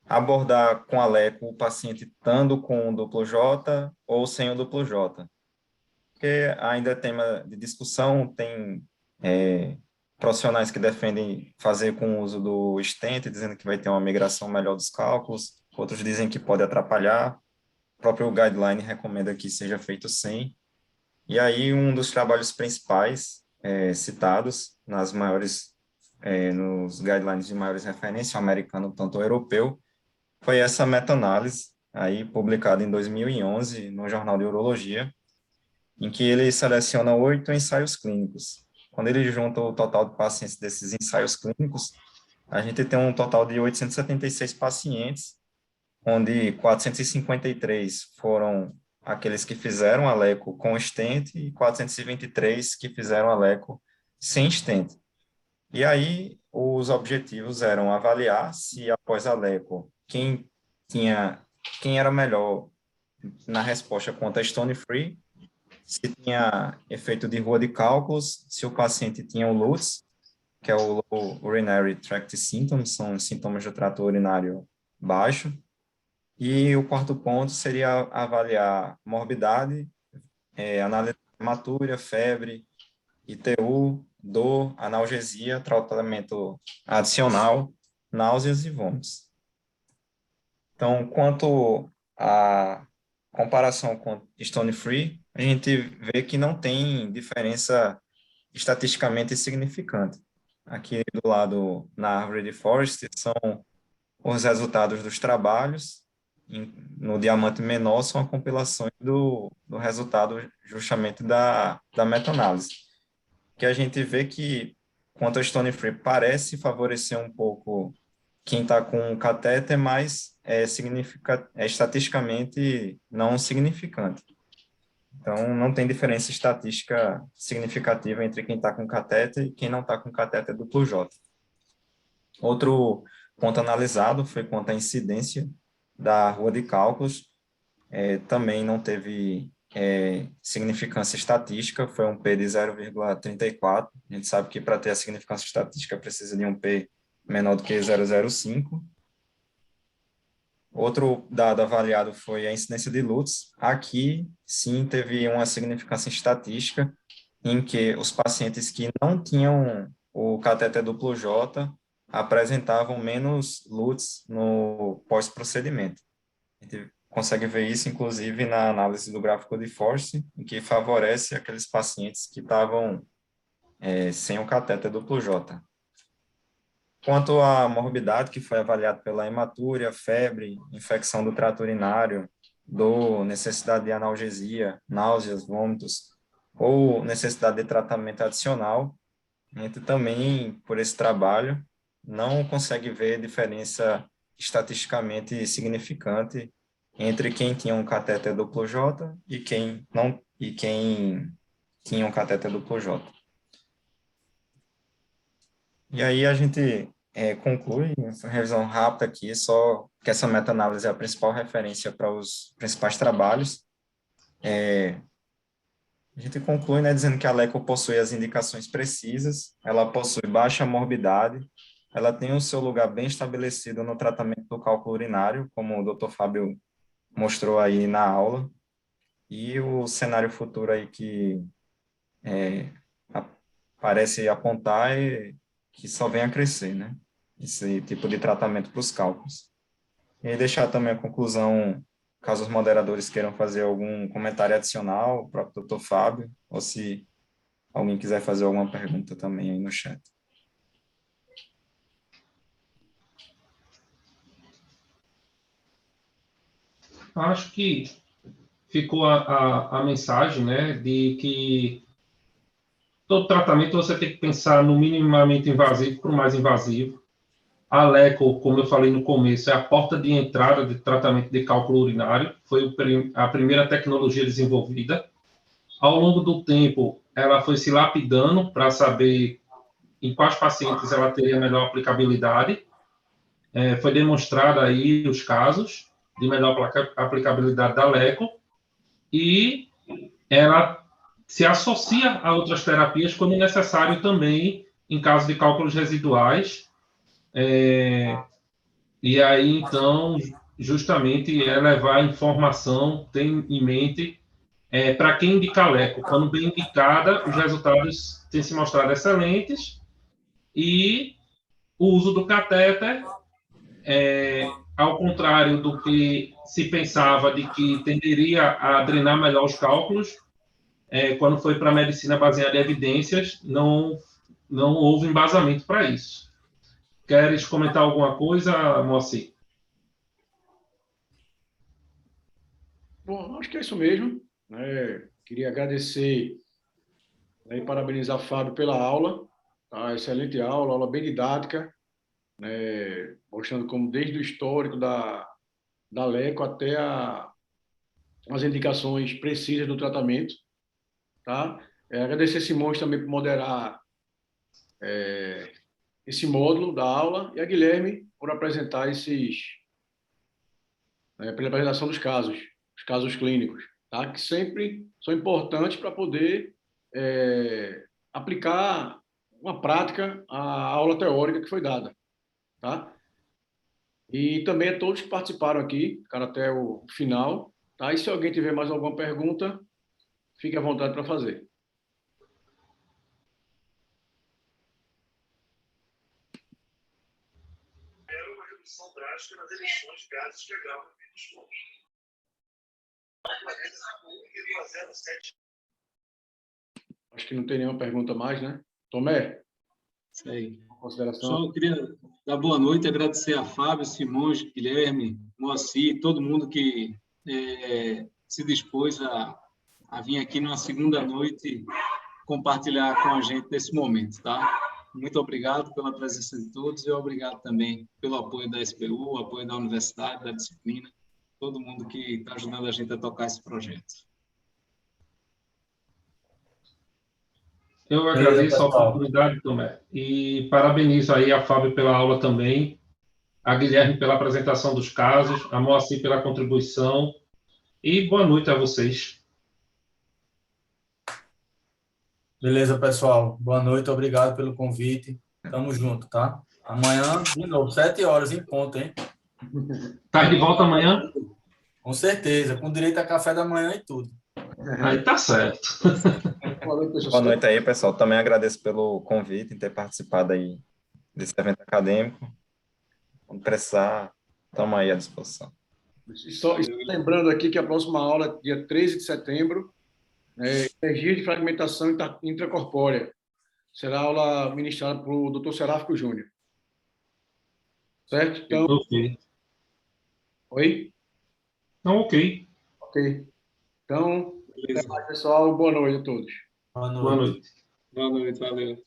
abordar com a LECO o paciente estando com o duplo J ou sem o duplo J. Porque ainda é tema de discussão, tem profissionais que defendem fazer com o uso do stent, dizendo que vai ter uma migração melhor dos cálculos, outros dizem que pode atrapalhar, o próprio guideline recomenda que seja feito sem. E aí um dos trabalhos principais citados nos guidelines de maiores referência, o americano tanto o europeu, foi essa meta-análise, aí publicada em 2011 no Jornal de Urologia, em que ele seleciona 8 ensaios clínicos. Quando ele junta o total de pacientes desses ensaios clínicos, a gente tem um total de 876 pacientes, onde 453 foram aqueles que fizeram a LECO com stent e 423 que fizeram a LECO sem stent. E aí, os objetivos eram avaliar se, após a LECO, quem era melhor na resposta quanto a stone free, se tinha efeito de rua de cálculos, se o paciente tinha o LUTS, que é o Low Urinary Tract Symptoms, são sintomas do trato urinário baixo. E o quarto ponto seria avaliar morbidade, análise hematúria, febre, ITU, dor, analgesia, tratamento adicional, náuseas e vômitos. Então, quanto à comparação com Stone Free, a gente vê que não tem diferença estatisticamente significante. Aqui do lado, na árvore de Forrest, são os resultados dos trabalhos. No diamante menor, são a compilação do resultado justamente da meta-análise. Que a gente vê que, quanto ao Stone Free, parece favorecer um pouco quem está com catéter, mas é estatisticamente não significante. Então, não tem diferença estatística significativa entre quem está com catéter e quem não está com catéter duplo J. Outro ponto analisado foi quanto à incidência da rua de cálculos. Também não teve significância estatística, foi um P de 0,34. A gente sabe que para ter a significância estatística precisa de um P menor do que 0,05. Outro dado avaliado foi a incidência de LUTS. Aqui, sim, teve uma significância estatística em que os pacientes que não tinham o catéter duplo J apresentavam menos LUTS no pós-procedimento. A gente consegue ver isso, inclusive, na análise do gráfico de Force, em que favorece aqueles pacientes que estavam sem o catéter duplo J. Quanto à morbidade, que foi avaliada pela hematúria, febre, infecção do trato urinário, dor, necessidade de analgesia, náuseas, vômitos, ou necessidade de tratamento adicional, a gente também, por esse trabalho, não consegue ver diferença estatisticamente significante entre quem tinha um catéter duplo J e quem não e quem tinha um catéter duplo J. E aí a gente conclui essa revisão rápida aqui, só que essa meta-análise é a principal referência para os principais trabalhos. A gente conclui, né, dizendo que a LECO possui as indicações precisas, ela possui baixa morbidade, ela tem o seu lugar bem estabelecido no tratamento do cálculo urinário, como o Dr. Fábio mostrou aí na aula, e o cenário futuro aí que parece apontar é que só vem a crescer, né? Esse tipo de tratamento para os cálculos. E aí deixar também a conclusão, caso os moderadores queiram fazer algum comentário adicional, o próprio Dr. Fábio, ou se alguém quiser fazer alguma pergunta também aí no chat. Acho que ficou a mensagem, né, de que todo tratamento você tem que pensar no minimamente invasivo para o mais invasivo. A LECO, como eu falei no começo, é a porta de entrada de tratamento de cálculo urinário, foi a primeira tecnologia desenvolvida. Ao longo do tempo, ela foi se lapidando para saber em quais pacientes ela teria melhor aplicabilidade. Foi demonstrado aí os casos de melhor aplicabilidade da LECO, e ela se associa a outras terapias quando necessário também em caso de cálculos residuais. E aí, então, justamente é levar informação, ter em mente para quem indica a LECO. Quando bem indicada, os resultados têm se mostrado excelentes e o uso do catéter, ao contrário do que se pensava de que tenderia a drenar melhor os cálculos, quando foi para a medicina baseada em evidências, não houve embasamento para isso. Queres comentar alguma coisa, Moacir? Bom, acho que é isso mesmo. Queria agradecer e parabenizar o Fábio pela aula, tá? Excelente aula, aula bem didática, mostrando como desde o histórico da LECO até as indicações precisas do tratamento. Tá? Agradecer Simões também por moderar esse módulo da aula e a Guilherme por apresentar pela apresentação dos casos, os casos clínicos, tá? Que sempre são importantes para poder aplicar uma prática à aula teórica que foi dada, tá? E também a todos que participaram aqui, ficaram até o final, tá? E se alguém tiver mais alguma pergunta, fique à vontade para fazer. Era uma redução drástica nas emissões de gases de grau dos pontos. Acho que não tem nenhuma pergunta mais, né? Tomé? Isso aí. Consideração? Só queria dar boa noite, agradecer a Fábio, Simões, Guilherme, Moacir, todo mundo que se dispôs a vir aqui numa segunda noite compartilhar com a gente nesse momento, tá? Muito obrigado pela presença de todos e obrigado também pelo apoio da SPU, apoio da universidade, da disciplina, todo mundo que está ajudando a gente a tocar esse projeto. Eu agradeço a oportunidade, Tomé, e parabenizo aí a Fábio pela aula também, a Guilherme pela apresentação dos casos, a Moacir pela contribuição, e boa noite a vocês. Beleza, pessoal. Boa noite, obrigado pelo convite. Tamo junto, tá? Amanhã, de novo, 7 horas em ponto, hein? Tá de volta amanhã? Com certeza, com direito a café da manhã e tudo. Aí tá certo. Boa noite aí, pessoal. Também agradeço pelo convite, em ter participado aí desse evento acadêmico. Quando precisar, estamos aí à disposição. Só lembrando aqui que a próxima aula é dia 13 de setembro, energia de fragmentação intracorpórea. Será aula ministrada por Dr. Seráfico Júnior. Certo? Então, Ok. oi? Então, ok. Ok. Então, Beleza. pessoal, boa noite a todos. Boa Boa noite. noite. Boa noite, valeu.